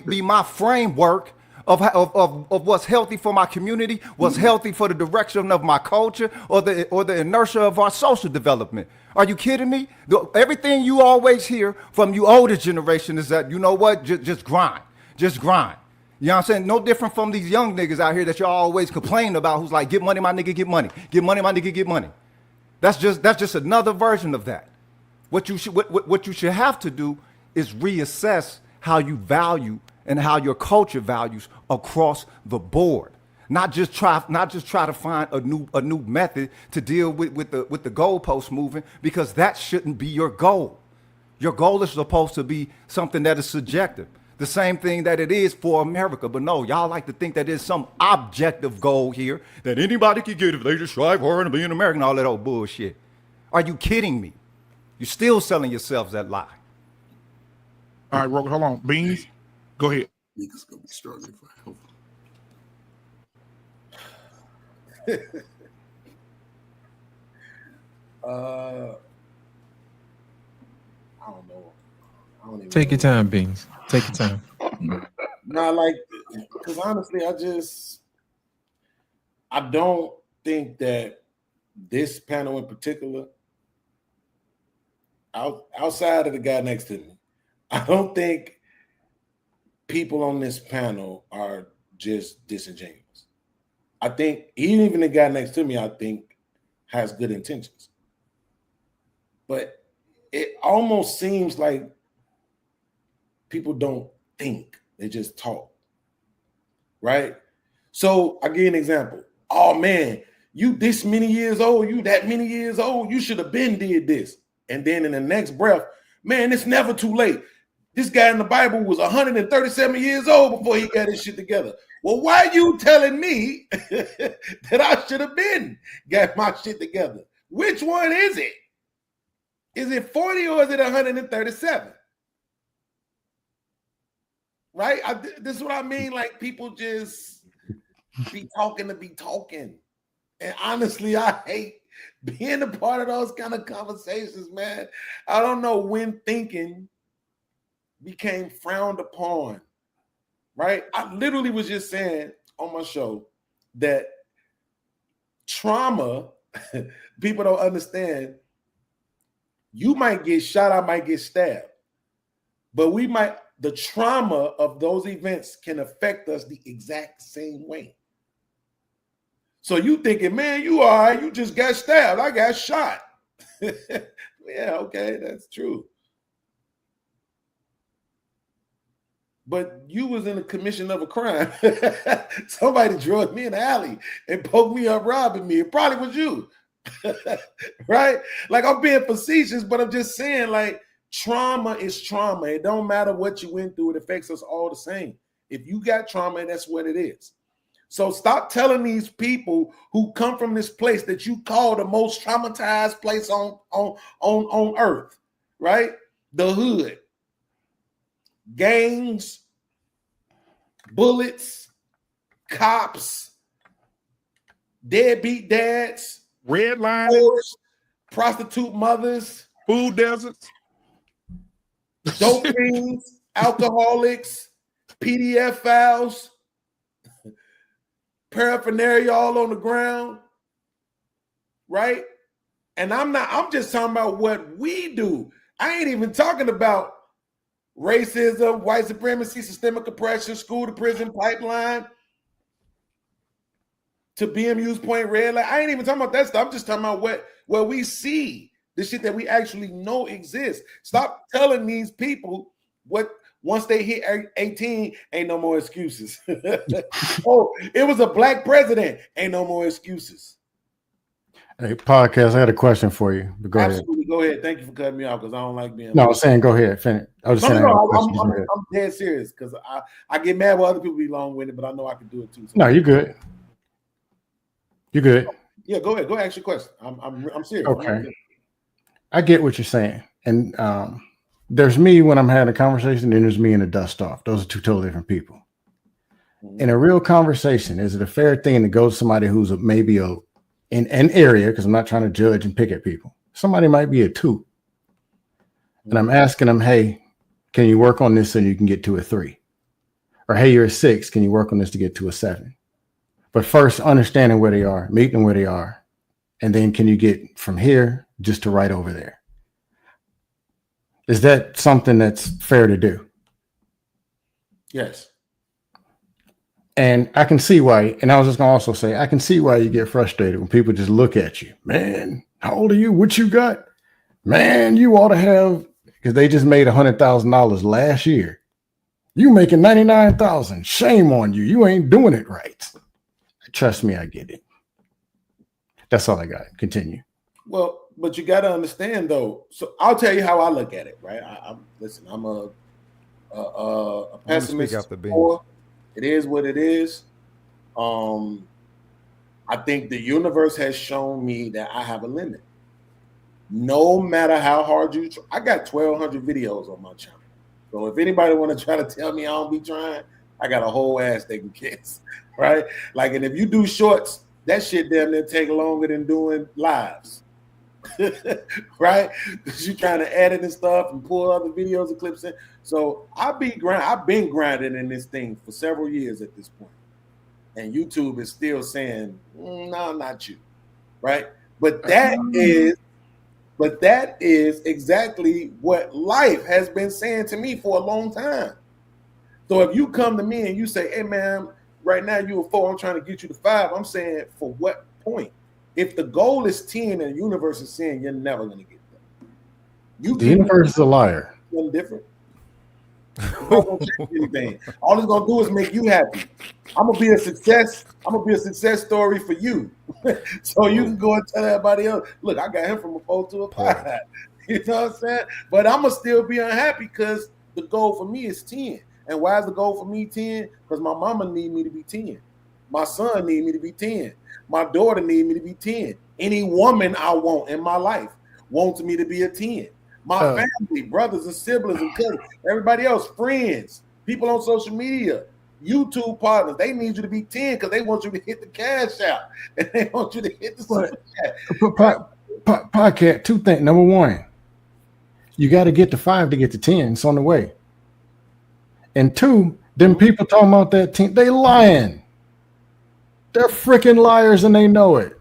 be my framework of what's healthy for my community, what's healthy for the direction of my culture, or the inertia of our social development. Are you kidding me? Everything you always hear from you older generation is that, you know what, just grind. Just grind. You know what I'm saying? No different from these young niggas out here that y'all always complain about, who's like, get money, my nigga, get money. Get money, my nigga, get money. That's just another version of that. What you should have to do is reassess how you value and how your culture values across the board. Not just try to find a new method to deal with the goalpost moving, because that shouldn't be your goal. Your goal is supposed to be something that is subjective. The same thing that it is for America. But no, y'all like to think that there's some objective goal here that anybody can get if they just strive hard and be an American, all that old bullshit. Are you kidding me? You're still selling yourselves that lie. All right, Roger, hold on. Beans, go ahead. Niggas gonna be struggling for help. I don't know. Take your time, Beans. Take your time. Not like, because honestly, I don't think that this panel in particular, outside of the guy next to me, I don't think people on this panel are just disingenuous. I think even the guy next to me, I think, has good intentions. But it almost seems like people don't think, they just talk. Right? So I give you an example. Oh man, you this many years old, you that many years old, you should have been did this. And then in the next breath, man, it's never too late. This guy in the Bible was 137 years old before he got his shit together. Well, why are you telling me that I should have been got my shit together? Which one is it? Is it 40 or is it 137? Right? This is what I mean. Like, people just be talking to be talking. And honestly, I hate being a part of those kind of conversations, man. I don't know when thinking became frowned upon, right? I literally was just saying on my show that trauma, people don't understand. You might get shot, I might get stabbed, but the trauma of those events can affect us the exact same way. So you thinking, man, you all right, you just got stabbed, I got shot. Yeah, okay, that's true. But you was in the commission of a crime. Somebody drove me in the alley and poked me up, robbing me. It probably was you. Right? Like, I'm being facetious, but I'm just saying, like, trauma is trauma. It don't matter what you went through. It affects us all the same. If you got trauma, that's what it is. So stop telling these people who come from this place that you call the most traumatized place on earth right? The hood, gangs, bullets, cops, deadbeat dads, redlining, whores, prostitute mothers, food deserts, dope fiends, alcoholics, PDF files, paraphernalia all on the ground, right? And I'm just talking about what we do. I ain't even talking about racism, white supremacy, systemic oppression, school to prison pipeline, to BMU's point, red light. I ain't even talking about that stuff. I'm just talking about what we see, the shit that we actually know exists. Stop telling these people what once they hit 18, ain't no more excuses. Oh, it was a black president, ain't no more excuses. Hey, podcast, I got a question for you. But go Absolutely, ahead. Go ahead. Thank you for cutting me off because I don't like being. No, I'm saying go ahead. Finish. I was just saying. I'm dead serious because I get mad when other people be long-winded, but I know I can do it too. No, you're good. You're good. Yeah, go ahead. Go ask your question. I'm serious. Okay. I get what you're saying. And there's me when I'm having a conversation, and there's me in the dust off. Those are two totally different people. Mm-hmm. In a real conversation, is it a fair thing to go to somebody who's maybe in an area, because I'm not trying to judge and pick at people. Somebody might be a 2. And I'm asking them, hey, can you work on this so you can get to a 3? Or hey, you're a 6. Can you work on this to get to a 7? But first, understanding where they are, meeting them where they are. And then can you get from here just to right over there? Is that something that's fair to do? Yes. And I can see why, and I was just going to also say, I can see why you get frustrated when people just look at you. Man, how old are you? What you got? Man, you ought to have, because they just made $100,000 last year. You making $99,000. Shame on you. You ain't doing it right. Trust me, I get it. That's all I got. Continue. Well, but you got to understand though. So I'll tell you how I look at it, right? I'm a pessimist. It is what it is. I think the universe has shown me that I have a limit. No matter how hard you try, I got 1,200 videos on my channel. So if anybody want to try to tell me I don't be trying, I got a whole ass they can kiss, right? Like, and if you do shorts, that shit damn near take longer than doing lives, right? Because you're trying to edit and stuff and pull other videos and clips in. So I've been grinding in this thing for several years at this point. And YouTube is still saying, no, not you, right? But that is exactly what life has been saying to me for a long time. So if you come to me and you say, hey, man, right now you're a 4, I'm trying to get you to 5, I'm saying, for what point? If the goal is 10 and the universe is saying you're never going to get there. The universe is a liar. Something different. All it's going to do is make you happy. I'm going to be a success. I'm going to be a success story for you. So you can go and tell everybody else, look, I got him from a 4 to a 5. You know what I'm saying? But I'm going to still be unhappy because the goal for me is 10. And why is the goal for me 10? Because my mama need me to be 10. My son need me to be 10. My daughter need me to be 10. Any woman I want in my life wants me to be a 10. My family, brothers and siblings and cousins, everybody else, friends, people on social media, YouTube partners, they need you to be 10 because they want you to hit the cash out. And they want you to hit the super chat. Podcast, 2 things. Number 1, you got to get to 5 to get to 10. It's on the way. And 2, them people talking about that 10, they lying. They're freaking liars and they know it.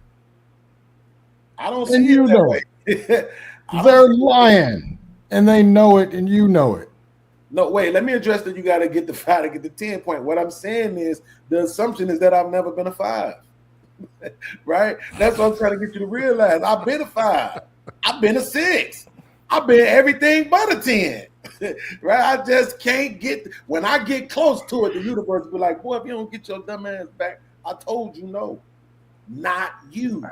I don't see it that way. They're lying and they know it and you know it. No, wait, let me address that. You got to get the 5 to get the 10 point. What I'm saying is the assumption is that I've never been a 5. Right? That's what I'm trying to get you to realize. I've been a 5. I've been a 6. I've been everything but a 10. Right? I just can't get, when I get close to it, the universe will be like, boy, if you don't get your dumb ass back, I told you no. Not you.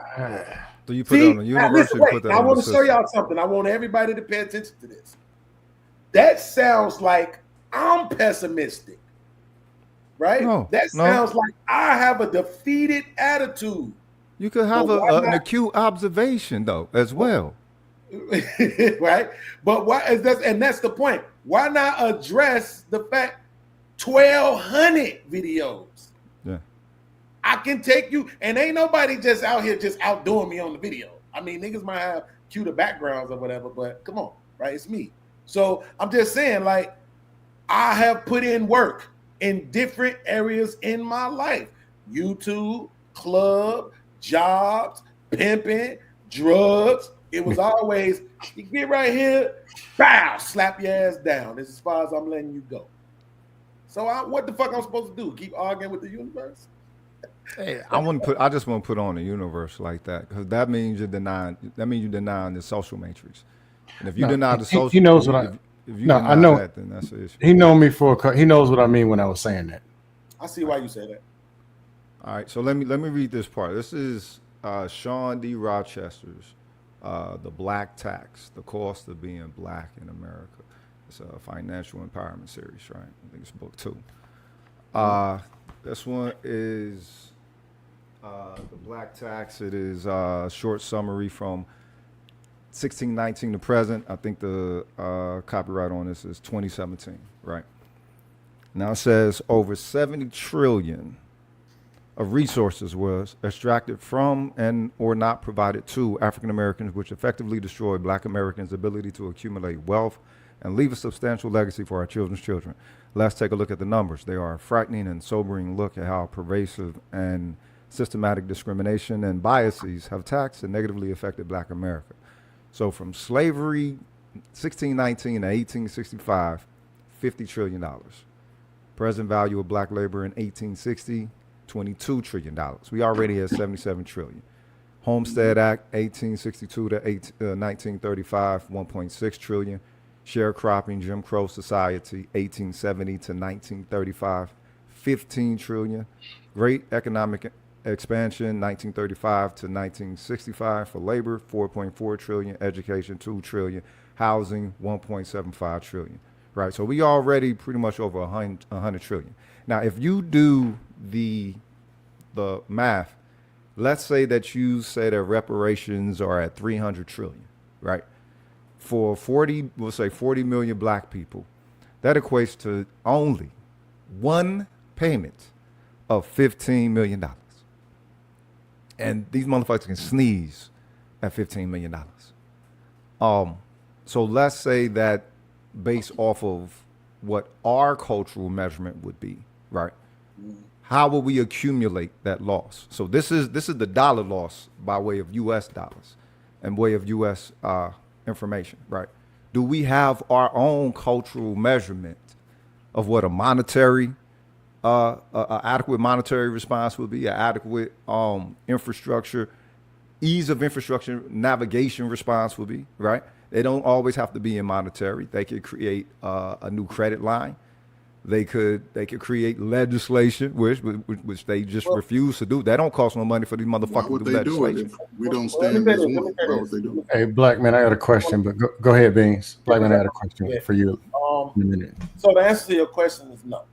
So you put it on the universe. I want to show y'all something. I want everybody to pay attention to this. That sounds like I'm pessimistic, right? That sounds like I have a defeated attitude. You could have an acute observation, though, as well. right? But why is that? And that's the point. Why not address the fact 1,200 videos? Yeah, I can take you, and ain't nobody just out here just outdoing me on the video. I mean, niggas might have cuter backgrounds or whatever, but come on, right? It's me. So I'm just saying, like, I have put in work in different areas in my life: YouTube, club, jobs, pimping, drugs. It was always, you get right here, bow, slap your ass down. This is as far as I'm letting you go. So what the fuck I'm supposed to do? Keep arguing with the universe? hey, I just want to put on the universe like that, because that means you're denying. That means you're denying the social matrix. And if you deny the social, he knows what if you no, deny I know that, then that's the issue. he know me he knows what I mean when I was saying that. I see why you say that. All right, so let me read this part. This is Sean D. Rochester's "The Black Tax: The Cost of Being Black in America." It's a financial empowerment series, right? I think it's book 2. This one is "The Black Tax." It is a short summary from 1619 to present. I think the copyright on this is 2017, right? Now it says over 70 trillion of resources was extracted from and or not provided to African Americans, which effectively destroyed Black Americans' ability to accumulate wealth and leave a substantial legacy for our children's children. Let's take a look at the numbers. They are a frightening and sobering look at how pervasive and systematic discrimination and biases have taxed and negatively affected Black America. So from slavery, 1619 to 1865, $50 trillion. Present value of Black labor in 1860, $22 trillion. We already had 77 trillion. Homestead Act, 1862 to 1935, 1.6 trillion. Sharecropping, Jim Crow Society, 1870 to 1935, 15 trillion. Great economic expansion, 1935 to 1965 for labor, 4.4 trillion. Education, 2 trillion. Housing, 1.75 trillion. Right, so we already pretty much over 100 trillion. Now, if you do the math, let's say that you say that reparations are at 300 trillion, right? For 40, we'll say 40 million Black people, that equates to only one payment of $15 million. And these motherfuckers can sneeze at $15 million. So let's say that based off of what our cultural measurement would be, right? How will we accumulate that loss? So this is the dollar loss by way of U.S. dollars and way of U.S. Information, right? Do we have our own cultural measurement of what a monetary, adequate monetary response would be, an adequate infrastructure, ease of infrastructure navigation response would be, right? They don't always have to be in monetary. They could create a new credit line. They could create legislation, which they just refuse to do. That don't cost no money for these motherfuckers to do legislation. We don't stand as one. Why would they do it? Hey, Black man, I got a question, but go ahead, Beans. Black man, I got a question for you in a minute. So the answer to your question is no,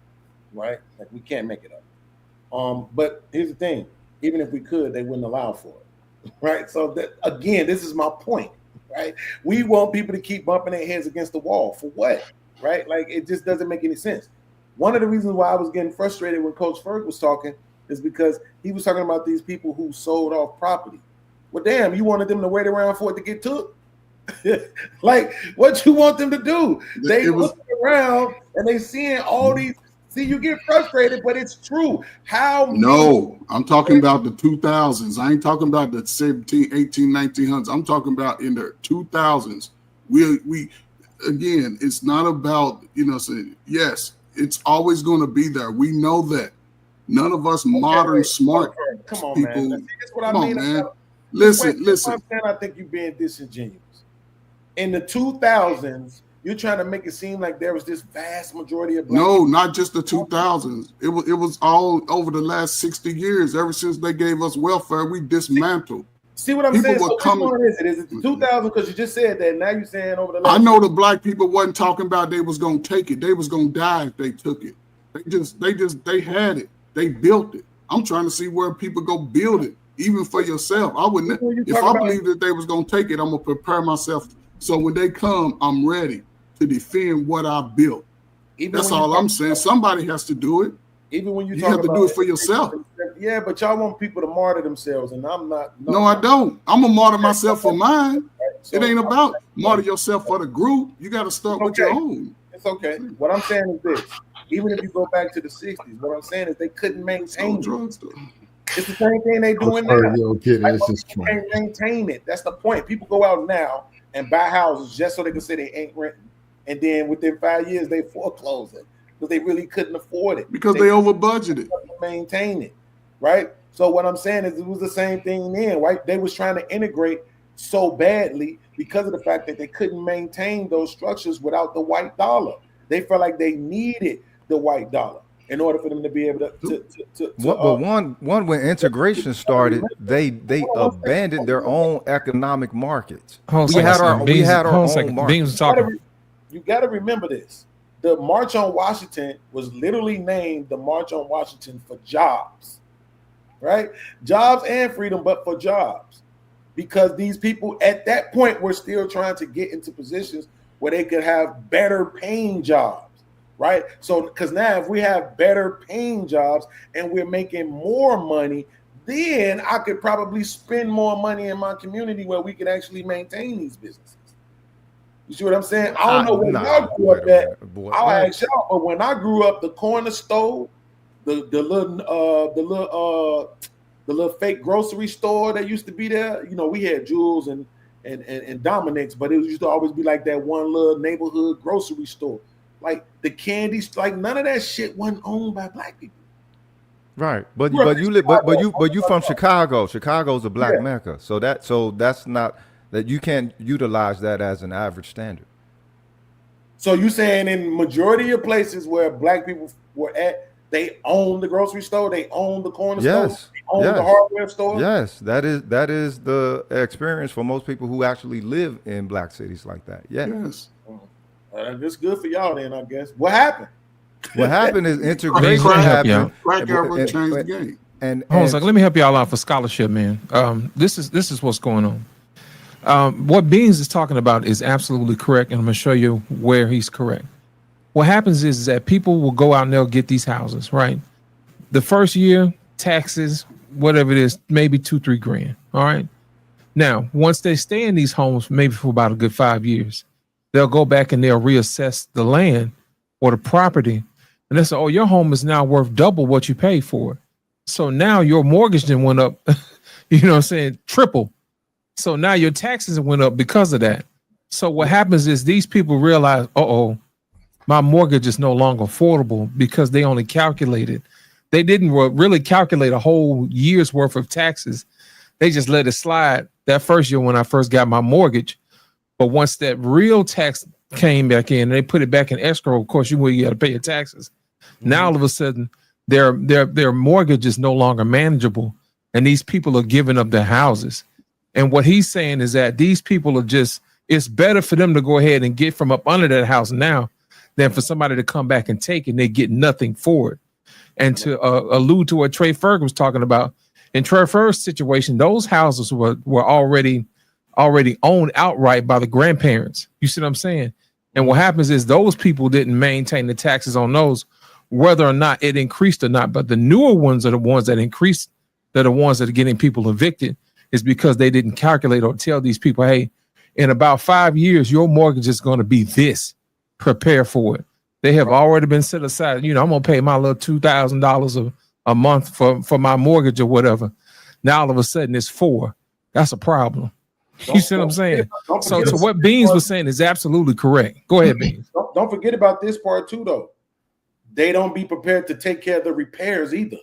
right? Like, we can't make it up. But here's the thing: even if we could, they wouldn't allow for it, right? So that, again, this is my point, right? We want people to keep bumping their heads against the wall for what, right? Like, it just doesn't make any sense. One of the reasons why I was getting frustrated when Coach Ferg was talking is because he was talking about these people who sold off property. Well, damn, you wanted them to wait around for it to get took? Like, what you want them to do? They look around and they seeing all these. See, you get frustrated, but it's true. No, I'm talking about the 2000s. I ain't talking about the 17, 18, 1900s. I'm talking about in the 2000s. We again, it's not about, saying, yes, it's always going to be there. We know that. None of us modern smart come on, people. Man. That's what I mean. Man. Listen. I think you're being disingenuous. In the 2000s, you're trying to make it seem like there was this vast majority of Black people. Not just the 2000s. It was all over the last 60 years. Ever since they gave us welfare, we dismantled. See what I'm saying? So which one is it? Is it the 2000? Because you just said that. Now you're saying over the last. I know the Black people wasn't talking about they was gonna take it. They was gonna die if they took it. They had it. They built it. I'm trying to see where people go build it even for yourself. I wouldn't. If I believe that they was gonna take it, I'm gonna prepare myself so when they come, I'm ready to defend what I built. That's all I'm saying. Somebody has to do it. Even when you have to do it for yourself. Yeah, but y'all want people to martyr themselves, and I'm not. No, I don't. I'm gonna martyr myself for mine. So, it ain't about martyr yourself for the group. You got to start with your own. It's okay. What I'm saying is this: even if you go back to the '60s, what I'm saying is they couldn't maintain drugs. It's the same thing they doing now. They can't maintain it. That's the point. People go out now and buy houses just so they can say they ain't renting, and then within 5 years they foreclose it because they really couldn't afford it because they over budgeted. Maintain it, right? So what I'm saying is it was the same thing then, right? They was trying to integrate so badly because of the fact that they couldn't maintain those structures without the white dollar. They felt like they needed the white dollar in order for them to be able to but one when integration started, they abandoned their own economic markets. We had our own markets. You got to remember this. The March on Washington was literally named the March on Washington for jobs, right? Jobs and freedom, but for jobs. Because these people at that point were still trying to get into positions where they could have better paying jobs, right? So, because now if we have better paying jobs and we're making more money, then I could probably spend more money in my community where we could actually maintain these businesses. You see what I'm saying? I don't know when y'all grew up at. I'll ask y'all, but when I grew up, the corner store, the little fake grocery store that used to be there. You know, we had Jules and Dominic's, but it used to always be like that one little neighborhood grocery store. Like the candies, like none of that shit wasn't owned by black people. Right, but you from Chicago. Chicago's a black mecca, so that's not that you can't utilize that as an average standard. So you saying in majority of places where black people were at, they own the grocery store, they own the corner store, they own the hardware store? Yes, that is the experience for most people who actually live in black cities like that. Yes. That's good for y'all then, I guess. What happened? What happened is integration happened. And let me help y'all out for scholarship, man. This is what's going on. What Beans is talking about is absolutely correct, and I'm going to show you where he's correct. What happens is that people will go out and they'll get these houses, right? The first year, taxes, whatever it is, maybe $2-3 grand. All right. Now, once they stay in these homes, maybe for about a good 5 years, they'll go back and they'll reassess the land or the property. And they say, oh, your home is now worth double what you paid for it. So now your mortgage then went up, you know what I'm saying, triple. So now your taxes went up because of that. So what happens is these people realize, my mortgage is no longer affordable because they only calculated. They didn't really calculate a whole year's worth of taxes. They just let it slide that first year when I first got my mortgage. But once that real tax came back in, they put it back in escrow. Of course, you got to pay your taxes. Now all of a sudden, their mortgage is no longer manageable, and these people are giving up their houses. And what he's saying is that these people are it's better for them to go ahead and get from up under that house now than for somebody to come back and take it and they get nothing for it. And to allude to what Trey Ferg was talking about, in Trey Ferg's situation, those houses were already owned outright by the grandparents. You see what I'm saying? And what happens is those people didn't maintain the taxes on those, whether or not it increased or not. But the newer ones are the ones that increased. They're the ones that are getting people evicted. Is because they didn't calculate or tell these people, hey, in about 5 years, your mortgage is going to be this. Prepare for it. They have already been set aside. You know, I'm going to pay my little $2,000 a month for my mortgage or whatever. Now, all of a sudden, it's $4,000. That's a problem. You see what I'm saying? So what Beans was saying is absolutely correct. Go ahead, Beans. Don't forget about this part, too, though. They don't be prepared to take care of the repairs either.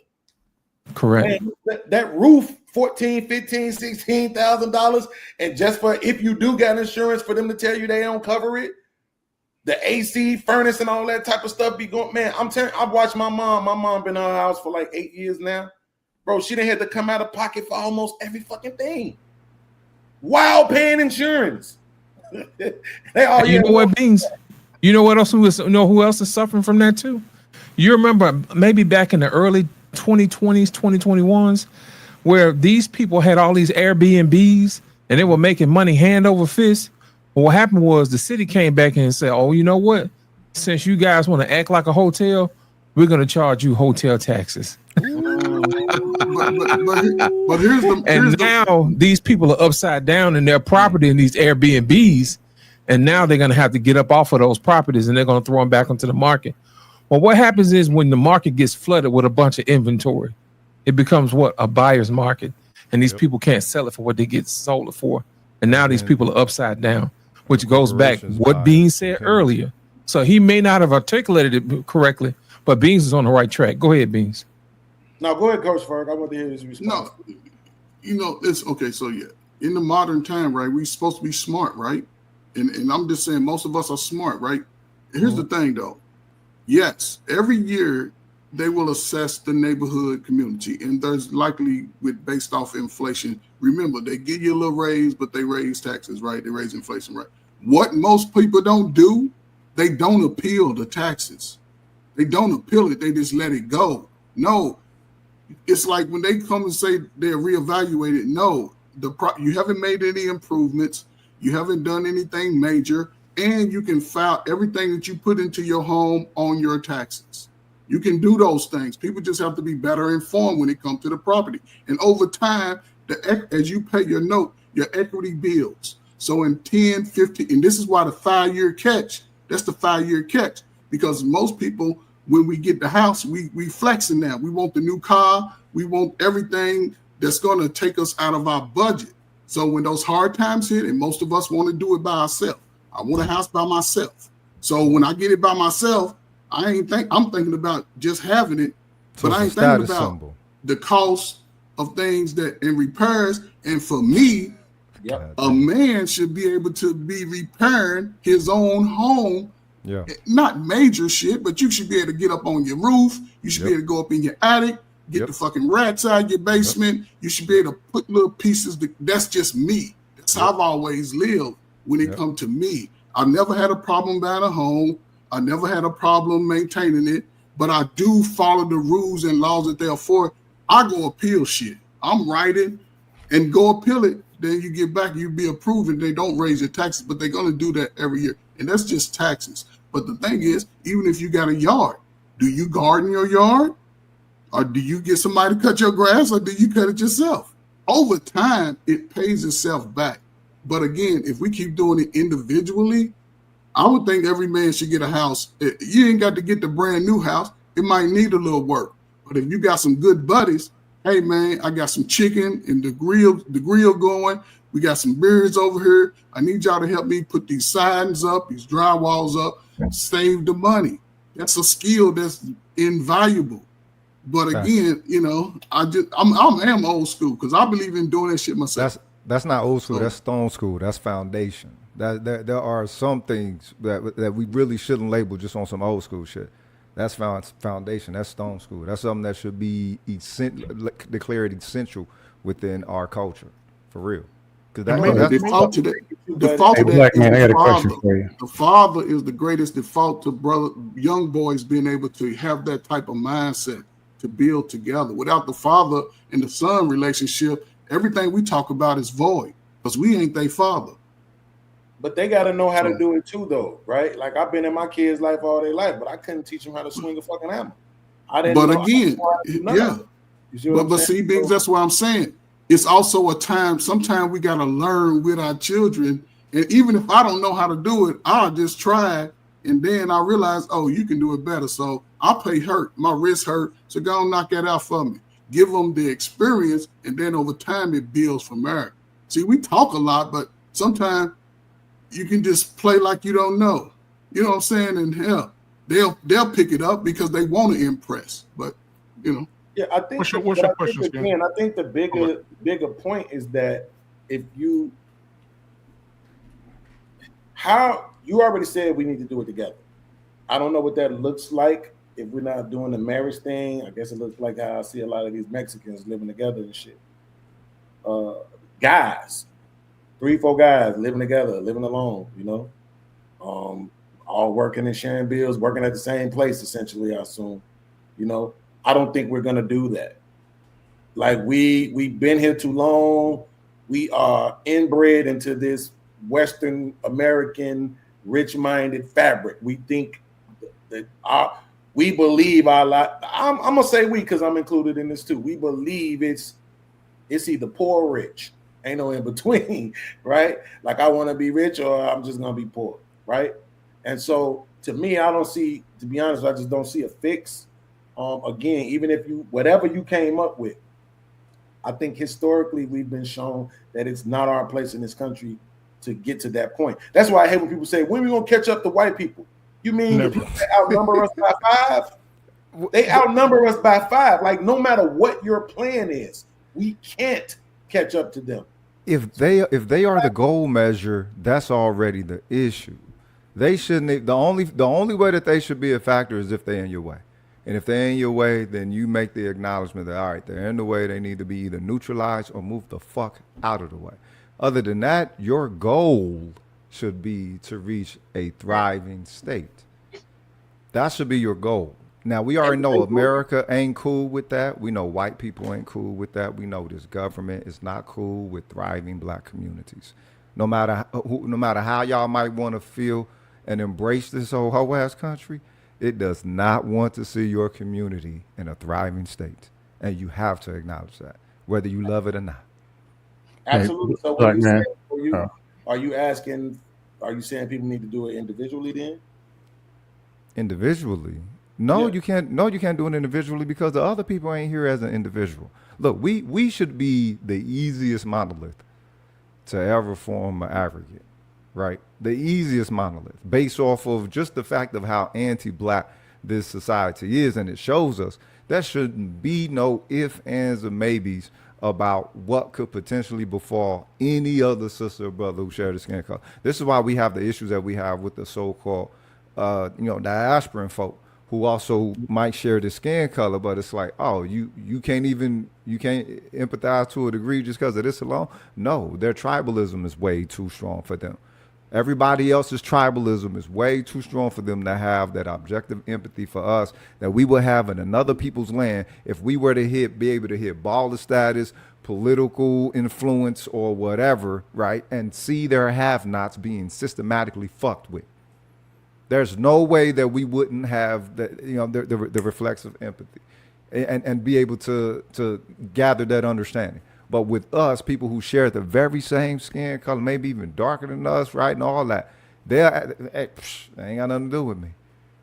Correct. Man, that roof, $14,000, $15,000, $16,000, and just for if you do got insurance for them to tell you they don't cover it, the AC, furnace, and all that type of stuff be going. Man, I'm telling you, I've watched my mom. My mom been in her house for like 8 years now, bro. She done had to come out of pocket for almost every fucking thing while paying insurance. They all you know what Beans? You know what else? Who else is suffering from that too? You remember maybe back in the early 2020s, 2021s, where these people had all these Airbnbs and they were making money hand over fist. But what happened was the city came back and said, "Oh, you know what? Since you guys want to act like a hotel, we're going to charge you hotel taxes." But here's now these people are upside down in their property in these Airbnbs, and now they're going to have to get up off of those properties and they're going to throw them back onto the market. Well, what happens is when the market gets flooded with a bunch of inventory, it becomes what? A buyer's market. And these people can't sell it for what they get sold it for. And now these people are upside down, which goes back what Beans said earlier. So he may not have articulated it correctly, but Beans is on the right track. Go ahead, Beans. No, go ahead, Coach Ferg. I want to hear his response. No, it's okay. So yeah, in the modern time, right, we're supposed to be smart, right? And I'm just saying most of us are smart, right? Here's the thing though. Yes, every year they will assess the neighborhood community, and there's likely based off inflation. Remember, they give you a little raise, but they raise taxes, right? They raise inflation, right? What most people don't do, they don't appeal the taxes. They don't appeal it. They just let it go. No, it's like when they come and say they're reevaluated. No, you haven't made any improvements. You haven't done anything major. And you can file everything that you put into your home on your taxes. You can do those things. People just have to be better informed when it comes to the property. And over time, as you pay your note, your equity builds. So in 10, 15, and this is why the 5-year catch, that's the 5-year catch. Because most people, when we get the house, we flexing now. We want the new car. We want everything that's going to take us out of our budget. So when those hard times hit, and most of us want to do it by ourselves, I want a house by myself. So when I get it by myself, I'm thinking about just having it, but I ain't thinking about the cost of things and repairs. And for me, a man should be able to be repairing his own home. Yeah. Not major shit, but you should be able to get up on your roof. You should be able to go up in your attic, get the fucking rats out of your basement. You should be able to put little pieces. That's just me. That's how I've always lived. When it comes to me, I've never had a problem buying a home. I never had a problem maintaining it, but I do follow the rules and laws that they're for. I go appeal shit. I'm writing and go appeal it. Then you get back, you be approved, and they don't raise your taxes, but they're going to do that every year. And that's just taxes. But the thing is, even if you got a yard, do you garden your yard? Or do you get somebody to cut your grass, or do you cut it yourself? Over time, it pays itself back. But again, if we keep doing it individually, I would think every man should get a house. You ain't got to get the brand new house. It might need a little work. But if you got some good buddies, hey man, I got some chicken and the grill going. We got some beers over here. I need y'all to help me put these signs up, these drywalls up, save the money. That's a skill that's invaluable. But again, I'm old school because I believe in doing that shit myself. That's not old school. That's stone school. That's foundation. There are some things that we really shouldn't label just on some old school shit. That's foundation. That's stone school. That's something that should be declared essential within our culture, for real. The father is the greatest default to young boys being able to have that type of mindset to build together. Without the father and the son relationship, everything we talk about is void because we ain't their father. But they got to know how to do it too, though, right? Like I've been in my kids' life all their life, but I couldn't teach them how to swing a fucking hammer. I didn't. But again, But see, Biggs, that's what I'm saying. It's also a time. Sometimes we got to learn with our children, and even if I don't know how to do it, I'll just try, and then I realize, oh, you can do it better. So I pay hurt, my wrist hurt, so go and knock that out for me. Give them the experience, and then over time it builds from there. See, we talk a lot, but sometimes you can just play like you don't know. You know what I'm saying? And hell, they'll pick it up because they want to impress. But yeah, I think. What's your question, again, I think the bigger point is that if you already said we need to do it together. I don't know what that looks like if we're not doing the marriage thing. I guess it looks like how I see a lot of these Mexicans living together and shit. Guys, 3-4 guys living together, living alone, all working and sharing bills, working at the same place, essentially, I assume. I don't think we're going to do that. Like we've been here too long. We are inbred into this Western American rich-minded fabric. We think that we believe our life. I'm gonna say we because I'm included in this too. We believe it's either poor or rich. Ain't no in between, right? Like I want to be rich or I'm just gonna be poor, right? And so to me, I don't see, to be honest, I just don't see a fix. Again, even if whatever you came up with, I think historically we've been shown that it's not our place in this country to get to that point. That's why I hate when people say, when are we gonna catch up to white people? You mean the people that outnumber us by 5? They outnumber us by 5. Like no matter what your plan is, we can't catch up to them. If they are the goal measure, that's already the issue. They shouldn't. The only way that they should be a factor is if they're in your way. And if they're in your way, then you make the acknowledgement that, all right, they're in the way, they need to be either neutralized or move the fuck out of the way. Other than that, your goal should be to reach a thriving state. That should be your goal. Now, we already know America ain't cool with that. We know white people ain't cool with that. We know this government is not cool with thriving black communities. No matter how y'all might want to feel and embrace this whole ass country, it does not want to see your community in a thriving state. And you have to acknowledge that, whether you love it or not. Absolutely. So what are you saying people need to do it individually then? Individually? No, yeah. You can't. No, you can't do it individually because the other people ain't here as an individual. Look, we should be the easiest monolith to ever form an aggregate. Right? The easiest monolith based off of just the fact of how anti-black this society is. And it shows us there shouldn't be no ifs, ands, or maybes about what could potentially befall any other sister or brother who share the skin color. This is why we have the issues that we have with the so-called, diasporan folk who also might share the skin color, but it's like, oh, you can't empathize to a degree just because of this alone. No, their tribalism is way too strong for them. Everybody else's tribalism is way too strong for them to have that objective empathy for us that we would have in another people's land if we were to be able to hit baller status, political influence, or whatever, right? And see their have-nots being systematically fucked with. There's no way that we wouldn't have the reflexive empathy and be able to gather that understanding. But with us, people who share the very same skin color, maybe even darker than us, right, and all that, they ain't got nothing to do with me.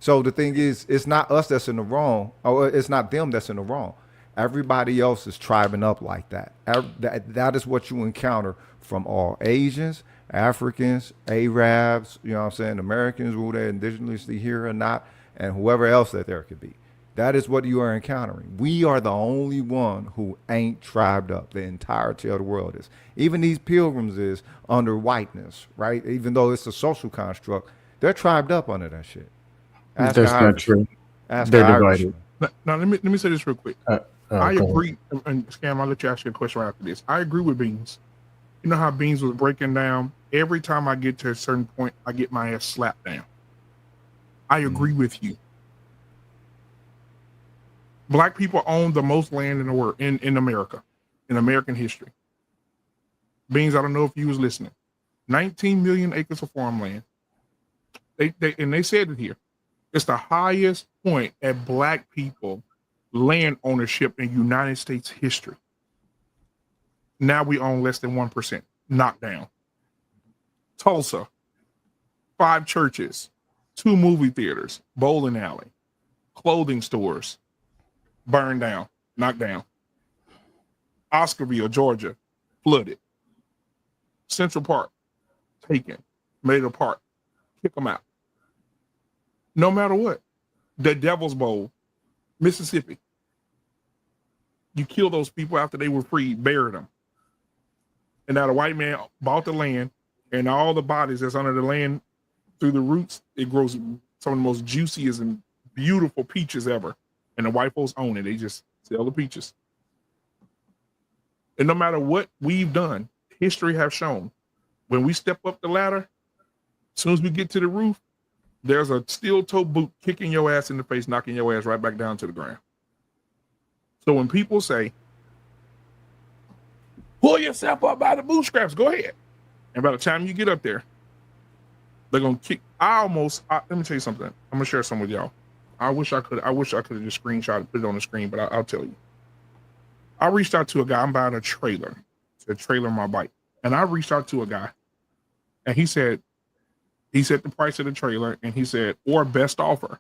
So the thing is, it's not us that's in the wrong, or it's not them that's in the wrong. Everybody else is tribing up like that. That is what you encounter from all Asians, Africans, Arabs, you know what I'm saying, Americans, whether they're indigenously here or not, and whoever else that there could be. That is what you are encountering. We are the only one who ain't tribed up. The entirety of the world is. Even these pilgrims is under whiteness, right? Even though it's a social construct, they're tribed up under that shit. That's not true. They're divided. Now let me say this real quick. I agree, and Scam, I'll let you ask you a question right after this. I agree with Beans. You know how Beans was breaking down? Every time I get to a certain point, I get my ass slapped down. I agree with you. Black people own the most land in the world, in America, in American history. Beans, I don't know if you was listening. 19 million acres of farmland. They said it here. It's the highest point at Black people land ownership in United States history. Now we own less than 1%. Knocked down. Tulsa, 5 churches, 2 movie theaters, bowling alley, clothing stores, burned down, knocked down. Oscarville, Georgia, flooded. Central Park, taken, made a park, kick them out. No matter what. The Devil's Bowl, Mississippi. You kill those people after they were freed, buried them. And now the white man bought the land, and all the bodies that's under the land through the roots, it grows some of the most juiciest and beautiful peaches ever. And the white folks own it. They just sell the peaches. And no matter what we've done, history has shown, when we step up the ladder, as soon as we get to the roof, there's a steel-toe boot kicking your ass in the face, knocking your ass right back down to the ground. So when people say, pull yourself up by the bootstraps. Go ahead. And by the time you get up there, they're gonna kick. Let me tell you something. I'm gonna share some with y'all. I wish I could have just screenshot and put it on the screen, but I'll tell you. I reached out to a guy. I'm buying a trailer. It's a trailer on my bike. And I reached out to a guy, and he said the price of the trailer, and he said, or best offer.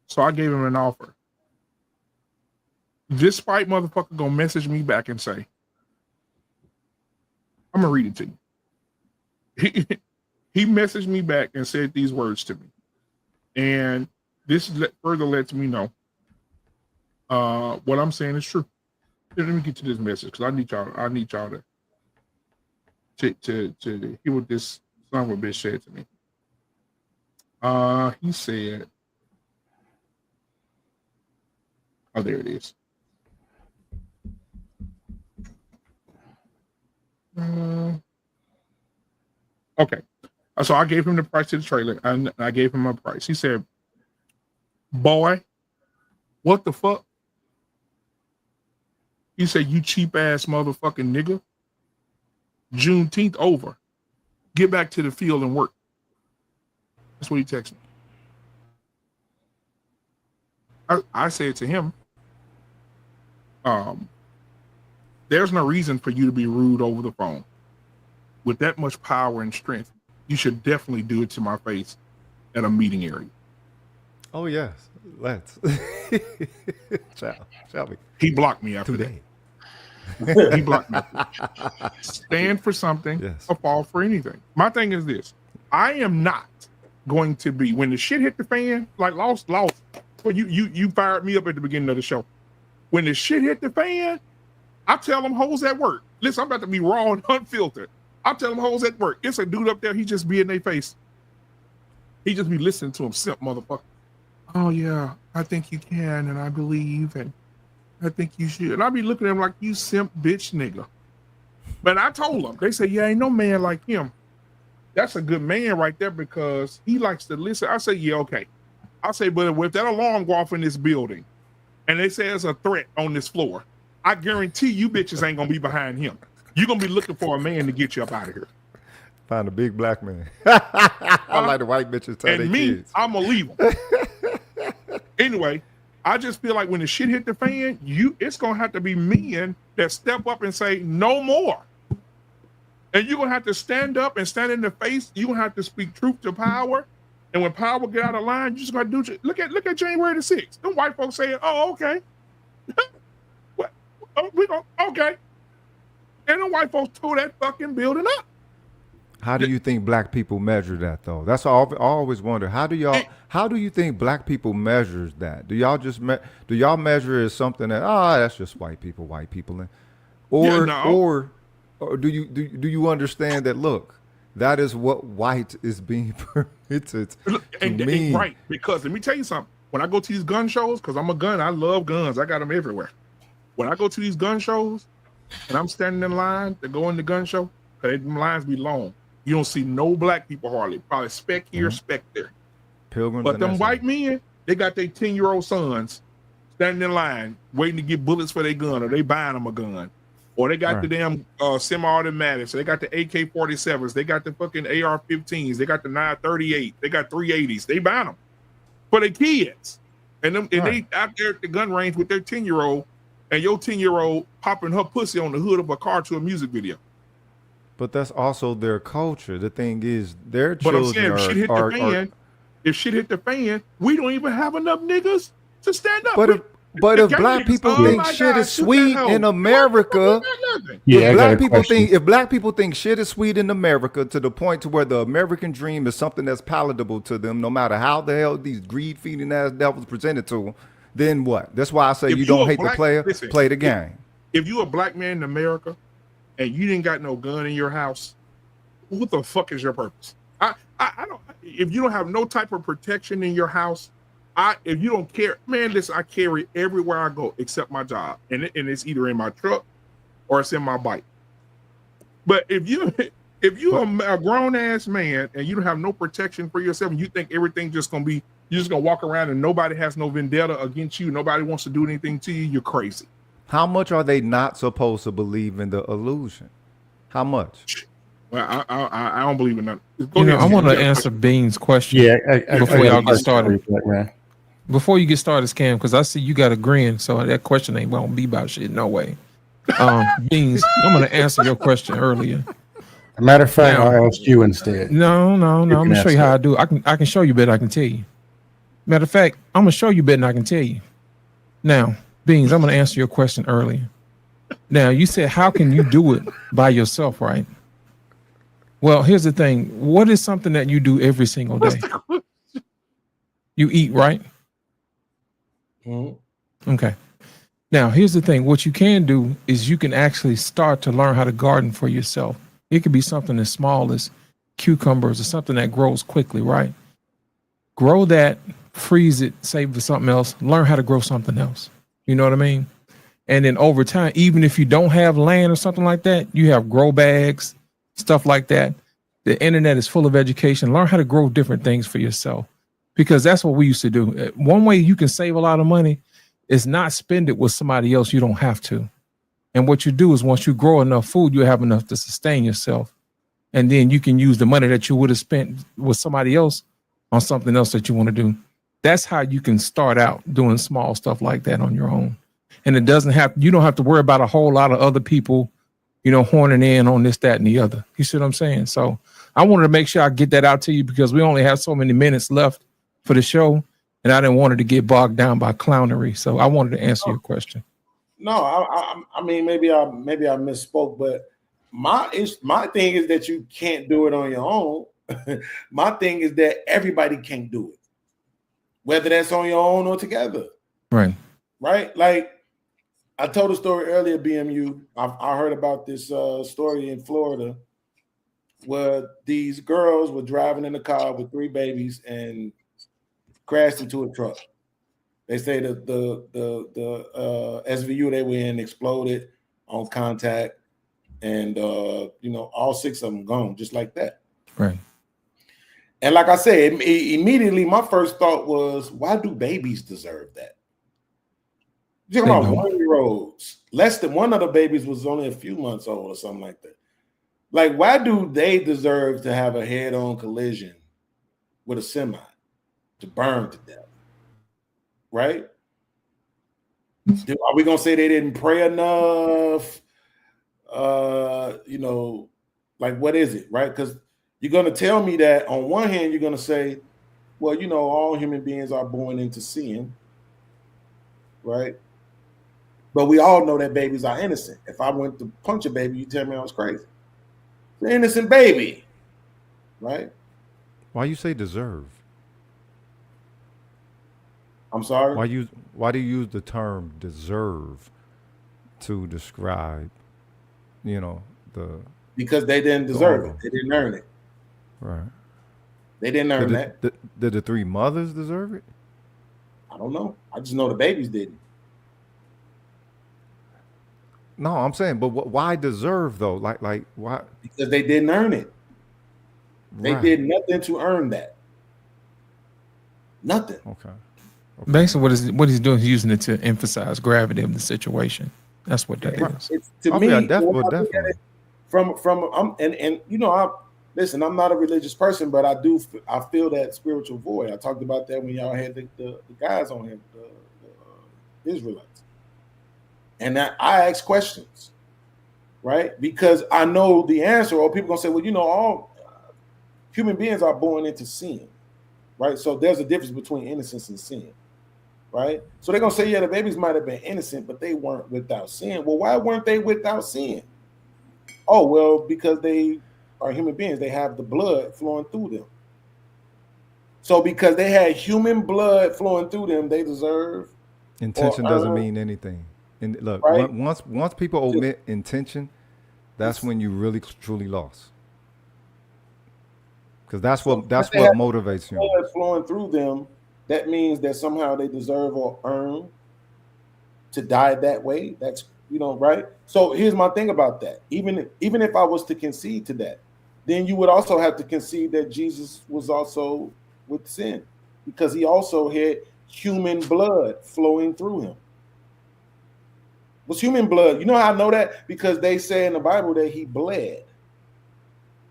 So I gave him an offer. This spite motherfucker gonna message me back and say, I'm gonna read it to you. He messaged me back and said these words to me. And this further lets me know what I'm saying is true. Let me get to this message because I need y'all to hear what this son of a bitch said to me. He said, oh, there it is. Okay. So I gave him the price of the trailer, and I gave him a price. He said, boy, what the fuck? He said, you cheap ass motherfucking nigga. Juneteenth over. Get back to the field and work. That's what he texted me. I said to him, there's no reason for you to be rude over the phone. With that much power and strength, you should definitely do it to my face at a meeting area. Oh, yes. Let's. Shall we? He blocked me after today. That. He blocked me. Stand for something or fall for anything. My thing is this. I am not going to be, when the shit hit the fan, like lost. Well, you fired me up at the beginning of the show. When the shit hit the fan, I tell them hoes at work. Listen, I'm about to be raw and unfiltered. I tell them hoes at work. It's a dude up there. He just be in their face. He just be listening to him, simp motherfucker. Oh yeah, I think you can, and I believe, and I think you should. And I be looking at him like, you simp bitch nigga. But I told them. They say, yeah, ain't no man like him. That's a good man right there because he likes to listen. I say, yeah, okay. I say, but if that alarm go off in this building, and they say there's a threat on this floor, I guarantee you bitches ain't gonna be behind him. You're gonna be looking for a man to get you up out of here. Find a big black man. I like the white bitches tell their kids. I'm gonna leave them. Anyway, I just feel like when the shit hit the fan, it's gonna have to be men that step up and say no more. And you're gonna have to stand up and stand in the face. You're gonna have to speak truth to power. And when power get out of line, you just gotta do. Look at January the 6th. Them white folks saying, "Oh, okay, what? Oh, we go okay." And the white folks tore that fucking building up. How do you think black people measure that, though? That's all. I always wonder. How do you think black people measures that? Do y'all just do y'all measure it as something that that's just white people, or do you understand that? Look, that is what white is being permitted to mean. Right? Because let me tell you something. When I go to these gun shows, because I'm a gun, I love guns. I got them everywhere. When I go to these gun shows, and I'm standing in line to go in the gun show, because them lines be long. You don't see no black people hardly. Probably speck here, speck there. Pilgrims. But them white men, they got their 10-year-old sons standing in line waiting to get bullets for their gun, or they buying them a gun. Or they got the damn semi-automatics. They got the AK-47s. They got the fucking AR-15s. They got the 938. They got 380s. They buying them for their kids. And they out there at the gun range with their 10-year-old, and your 10-year-old popping her pussy on the hood of a car to a music video. But that's also their culture. The thing is, their children if shit hit the fan, we don't even have enough niggas to stand up. But if black people think shit is sweet in America, if black people think shit is sweet in America to the point to where the American dream is something that's palatable to them, no matter how the hell these greed-feeding ass devils present it to them, then what? That's why I say you don't hate the player, play the game. If you a black man in America and you didn't got no gun in your house, what the fuck is your purpose? I don't. If you don't have no type of protection in your house, if you don't care, man, listen, I carry everywhere I go except my job, and it's either in my truck or it's in my bike. But if you a grown ass man and you don't have no protection for yourself, and you think everything just gonna be, you're just gonna walk around and nobody has no vendetta against you, nobody wants to do anything to you, you're crazy. How much are they not supposed to believe in the illusion? How much? Well, I don't believe in that. Go You know, ahead, I Scam. want You to got a answer question? Bean's question Yeah, before I got y'all a get question for started. you, man. Before you get started, Scam, because I see you got agreeing, so that question ain't won't be about shit. No way. Beans, I'm gonna answer your question earlier. As a matter of fact, Now, I'll ask you instead. no. I'm You gonna can show you answer how I it. do. I can show you better. I can tell you. Matter of fact, I'm gonna show you better than I can tell you. Now, Beans, I'm gonna answer your question earlier. Now, you said, how can you do it by yourself, right? Well, here's the thing. What is something that you do every single day? You eat, right? Mm-hmm. Okay. Now, here's the thing. What you can do is you can actually start to learn how to garden for yourself. It could be something as small as cucumbers or something that grows quickly, right? Grow that, freeze it, save for something else, learn how to grow something else. You know what I mean? And then over time, even if you don't have land or something like that, you have grow bags, stuff like that. The internet is full of education. Learn how to grow different things for yourself, because that's what we used to do. One way you can save a lot of money is not spend it with somebody else. You don't have to. And what you do is once you grow enough food, you have enough to sustain yourself. And then you can use the money that you would have spent with somebody else on something else that you want to do. That's how you can start out doing small stuff like that on your own. And you don't have to worry about a whole lot of other people, horning in on this, that, and the other. You see what I'm saying? So I wanted to make sure I get that out to you because we only have so many minutes left for the show. And I didn't want it to get bogged down by clownery. So I wanted to answer your question. No, I mean maybe I misspoke, but my thing is that you can't do it on your own. My thing is that everybody can't do it, whether that's on your own or together. Right. Right. Like I told a story earlier, BMU. I heard about this story in Florida where these girls were driving in a car with 3 babies and crashed into a truck. They say that the SVU they were in exploded on contact, and all 6 of them gone just like that. Right. And like I said, immediately my first thought was, why do babies deserve that? You're talking about 1-year-olds. Less than one of the babies was only a few months old or something like that. Like, why do they deserve to have a head-on collision with a semi to burn to death? Right? Are we gonna say they didn't pray enough? Like what is it, right? Because you're gonna tell me that on one hand, you're gonna say, well, all human beings are born into sin, right? But we all know that babies are innocent. If I went to punch a baby, you tell me I was crazy. It's an innocent baby, right? Why you say deserve? I'm sorry? Why do you use the term deserve to describe, because they didn't deserve it. They didn't earn it. Right. They didn't earn that. Did the 3 mothers deserve it? I don't know. I just know the babies didn't. No, I'm saying, but why deserve though? Like why? Because they didn't earn it. They did nothing to earn that. Nothing. Okay. Basically, what he's doing, he's using it to emphasize gravity of the situation. That's what that is. It's, to me, definitely. Listen, I'm not a religious person, but I feel that spiritual void. I talked about that when y'all had the guys on here, the Israelites. And I ask questions, right? Because I know the answer, or people gonna say, well, all human beings are born into sin, right? So there's a difference between innocence and sin, right? So they're gonna say, yeah, the babies might have been innocent, but they weren't without sin. Well, why weren't they without sin? Oh, well, because they are human beings. They have the blood flowing through them. So because they had human blood flowing through them, they deserve. Intention doesn't mean anything. And look, right? once people omit intention, that's when you really truly lost. Because that's what motivates you. Blood flowing through them, that means that somehow they deserve or earn to die that way. That's right. So here's my thing about that. Even if I was to concede to that, then you would also have to concede that Jesus was also with sin, because he also had human blood flowing through him. Was human blood. You know how I know that? Because they say in the Bible that he bled.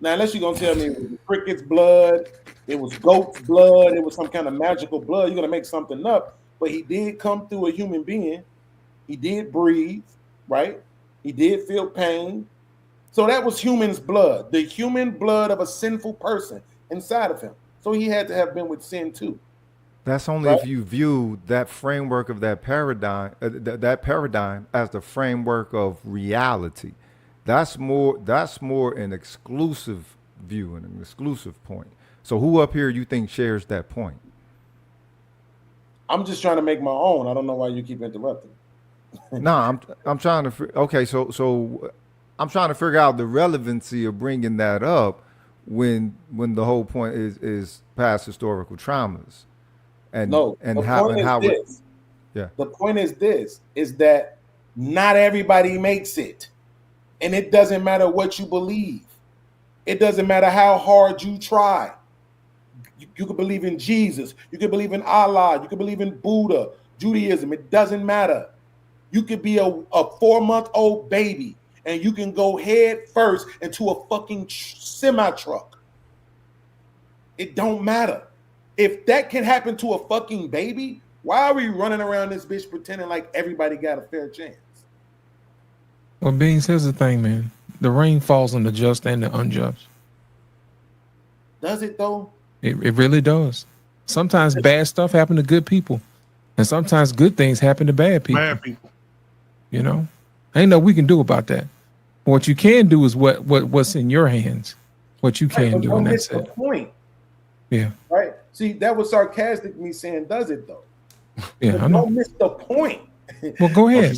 Now, unless you're gonna tell me it was cricket's blood, it was goat's blood, it was some kind of magical blood, you're gonna make something up. But he did come through a human being. He did breathe, right? He did feel pain. So that was human's blood, the human blood of a sinful person inside of him. So he had to have been with sin too. That's only Right? if you view that framework of that paradigm, that paradigm as the framework of reality. That's more. That's more an exclusive view and an exclusive point. So who up here you think shares that point? I'm just trying to make my own. I don't know why you keep interrupting. No, I'm trying to. Okay, so I'm trying to figure out the relevancy of bringing that up when the whole point is past historical traumas. No, And the how point and is how it, this. yeah. The point is this: is that not everybody makes it, and it doesn't matter what you believe. It doesn't matter how hard you try. You could believe in Jesus. You could believe in Allah. You could believe in Buddha, Judaism. It doesn't matter. You could be a 4-month-old baby, and you can go head first into a fucking semi truck. It don't matter. If that can happen to a fucking baby, why are we running around this bitch pretending like everybody got a fair chance? Well, Beans, here's the thing, man. The rain falls on the just and the unjust. Does it though? It really does. Sometimes bad stuff happen to good people, and sometimes good things happen to bad people. Bad people. You know, ain't no we can do about that. What you can do is what's in your hands. What you can do, and that's the it. Point. Yeah. Right. See, that was sarcastic me saying, does it though? Yeah, But I know. don't miss the point. Well, go ahead.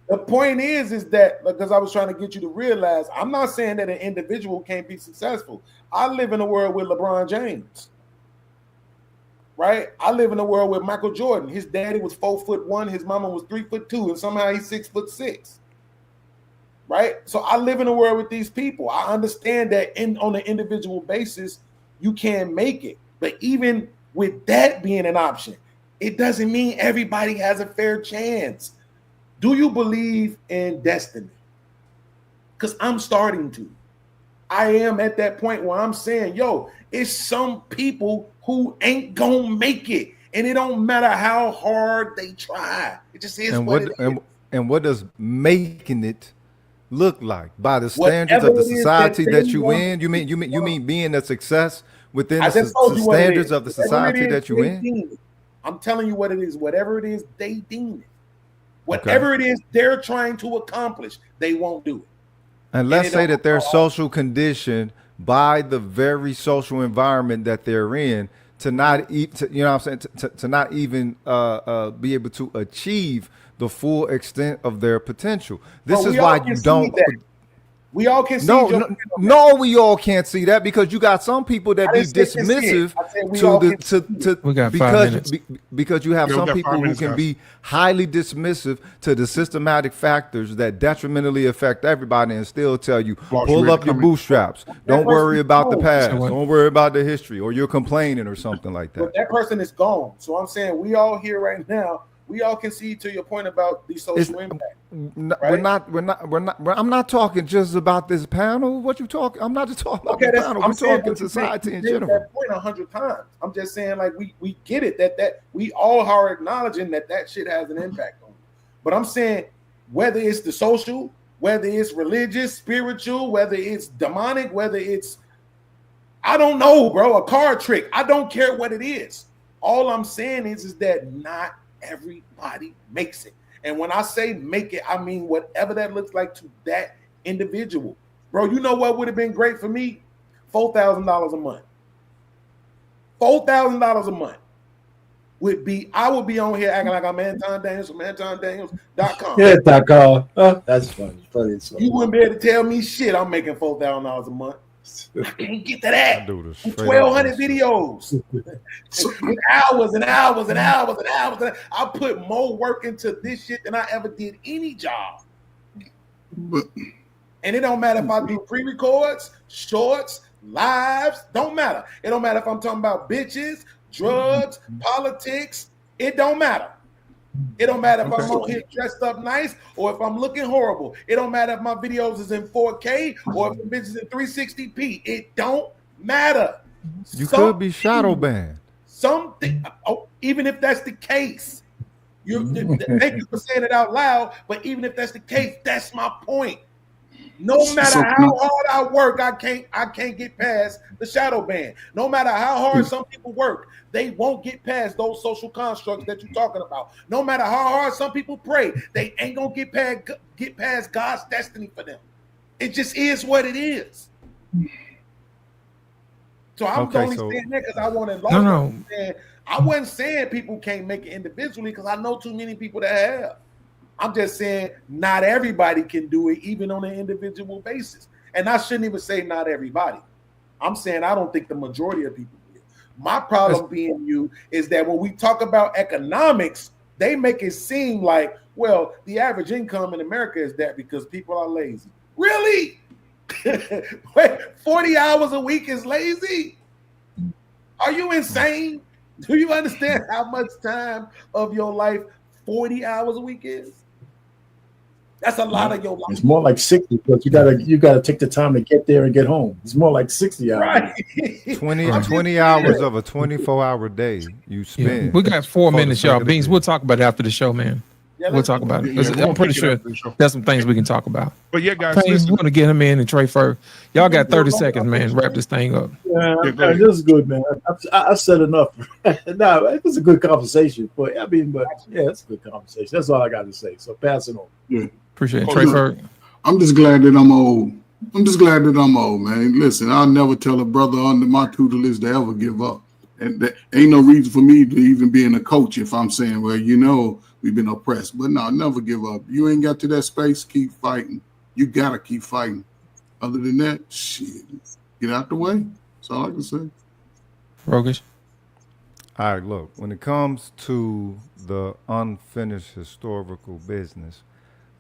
The point is that because I was trying to get you to realize, I'm not saying that an individual can't be successful. I live in a world with LeBron James. Right? I live in a world with Michael Jordan. His daddy was 4'1", his mama was 3'2", and somehow he's 6'6". Right? So I live in a world with these people. I understand that on an individual basis, you can make it. But even with that being an option, it doesn't mean everybody has a fair chance. Do you believe in destiny? Because I'm starting to. I am at that point where I'm saying, yo, it's some people who ain't gonna make it. And it don't matter how hard they try. It just is what it is. And what does making it look like by the standards of the society that you in? You mean being a success within the standards of the society that you in? I'm telling you what it is. Whatever it is, they deem it. Whatever it is they're trying to accomplish, they won't do it. And let's say that they're social conditioned by the very social environment that they're in to not you know what I'm saying, to not even be able to achieve the full extent of their potential. This is why you don't. We all can see. No, we all can't see that because you got some people that be dismissive because you have some people who can be highly dismissive to the systematic factors that detrimentally affect everybody and still tell you, pull up your bootstraps. Don't worry about the past. Don't worry about the history, or you're complaining or something like that. But that person is gone. So I'm saying we all here right now. We all can see to your point about the social impact. Right? We're not. I'm not talking just about this panel. What you talking? I'm not just talking about the panel. We're talking society in general. That point 100 times. I'm just saying, like we get it that we all are acknowledging that shit has an impact on it. But I'm saying whether it's the social, whether it's religious, spiritual, whether it's demonic, whether it's I don't know, bro, a card trick. I don't care what it is. All I'm saying is that not everybody makes it. And when I say make it, I mean whatever that looks like to that individual. Bro, you know what would have been great for me? $4,000 a month. $4,000 a month would be, I would be on here acting like I'm Anton Daniels from AntonDaniels.com. Yeah, .com. Oh, that's funny. You wouldn't be able to tell me shit. I'm making $4,000 a month. I can't get to that. 1,200 videos with hours and hours and hours and hours. I put more work into this shit than I ever did any job. And it don't matter if I do pre-records, shorts, lives. Don't matter. It don't matter if I'm talking about bitches, drugs, politics. It don't matter. It don't matter if I'm on here dressed up nice or if I'm looking horrible. It don't matter if my videos is in 4K or if the bitch is in 360p. It don't matter. You could be shadow banned. Something, even if that's the case. Thank you for saying it out loud, but even if that's the case, that's my point. No matter how hard I work, I can't get past the shadow ban. No matter how hard some people work, they won't get past those social constructs that you're talking about. No matter how hard some people pray, they ain't gonna get past God's destiny for them. It just is what it is. So I'm only saying that because I want to. No. I wasn't saying people can't make it individually because I know too many people that have. I'm just saying not everybody can do it, even on an individual basis. And I shouldn't even say not everybody. I'm saying I don't think the majority of people do. My problem being is that when we talk about economics, they make it seem like, well, the average income in America is that because people are lazy. Really? Wait, 40 hours a week is lazy? Are you insane? Do you understand how much time of your life 40 hours a week is? That's a lot of your life. It's more like 60, but you gotta take the time to get there and get home. It's more like 60 hours. Right. 20 hours of a 24-hour day you spend. Yeah. We got 4 minutes, y'all. Beans, we'll talk about it after the show, man. Yeah, we'll talk about it. Yeah, I'm pretty sure there's some things we can talk about. But yeah, guys, we want to get him in and Trey first. Y'all got 30 seconds, man. Wrap this thing up. Yeah, this is good, man. I've said enough. No, it was a good conversation. But yeah, it's a good conversation. That's all I got to say. So pass it on. Yeah. Appreciate it. Trey first. I'm just glad that I'm old. Man. Listen, I'll never tell a brother under my tutelage to ever give up. And there ain't no reason for me to even being a coach if I'm saying, well, we've been oppressed. But no, never give up. You ain't got to that space, keep fighting. You got to keep fighting. Other than that, shit, get out the way. That's all I can say. Rogish. All right, look, when it comes to the unfinished historical business,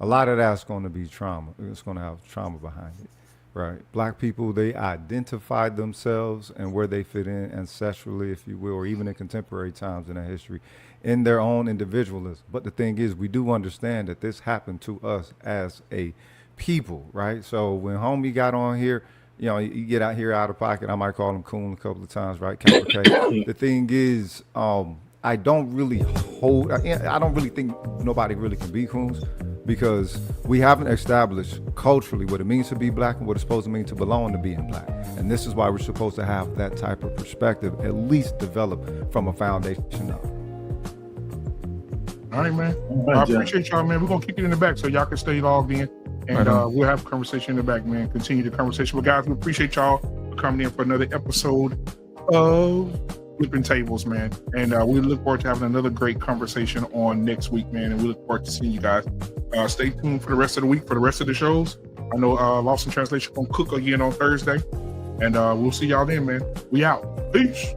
a lot of that's going to be trauma. It's going to have trauma behind it. Right. Black people, they identify themselves and where they fit in ancestrally, if you will, or even in contemporary times in their history, in their own individualism. But the thing is, we do understand that this happened to us as a people, right? So when homie got on here, you get out here out of pocket. I might call him coon a couple of times, right? The thing is, I don't really think nobody really can be coons, because we haven't established culturally what it means to be black and what it's supposed to mean to belong to being black. And this is why we're supposed to have that type of perspective, at least develop from a foundation up. All right, man. I appreciate y'all, man. We're going to kick it in the back so y'all can stay logged in. And we'll have a conversation in the back, man. Continue the conversation. But guys, we appreciate y'all for coming in for another episode of Flipping Tables, man. And we look forward to having another great conversation on next week, man. And we look forward to seeing you guys. Stay tuned for the rest of the week, for the rest of the shows. I know Lost in Translation going to cook again on Thursday. And we'll see y'all then, man. We out. Peace.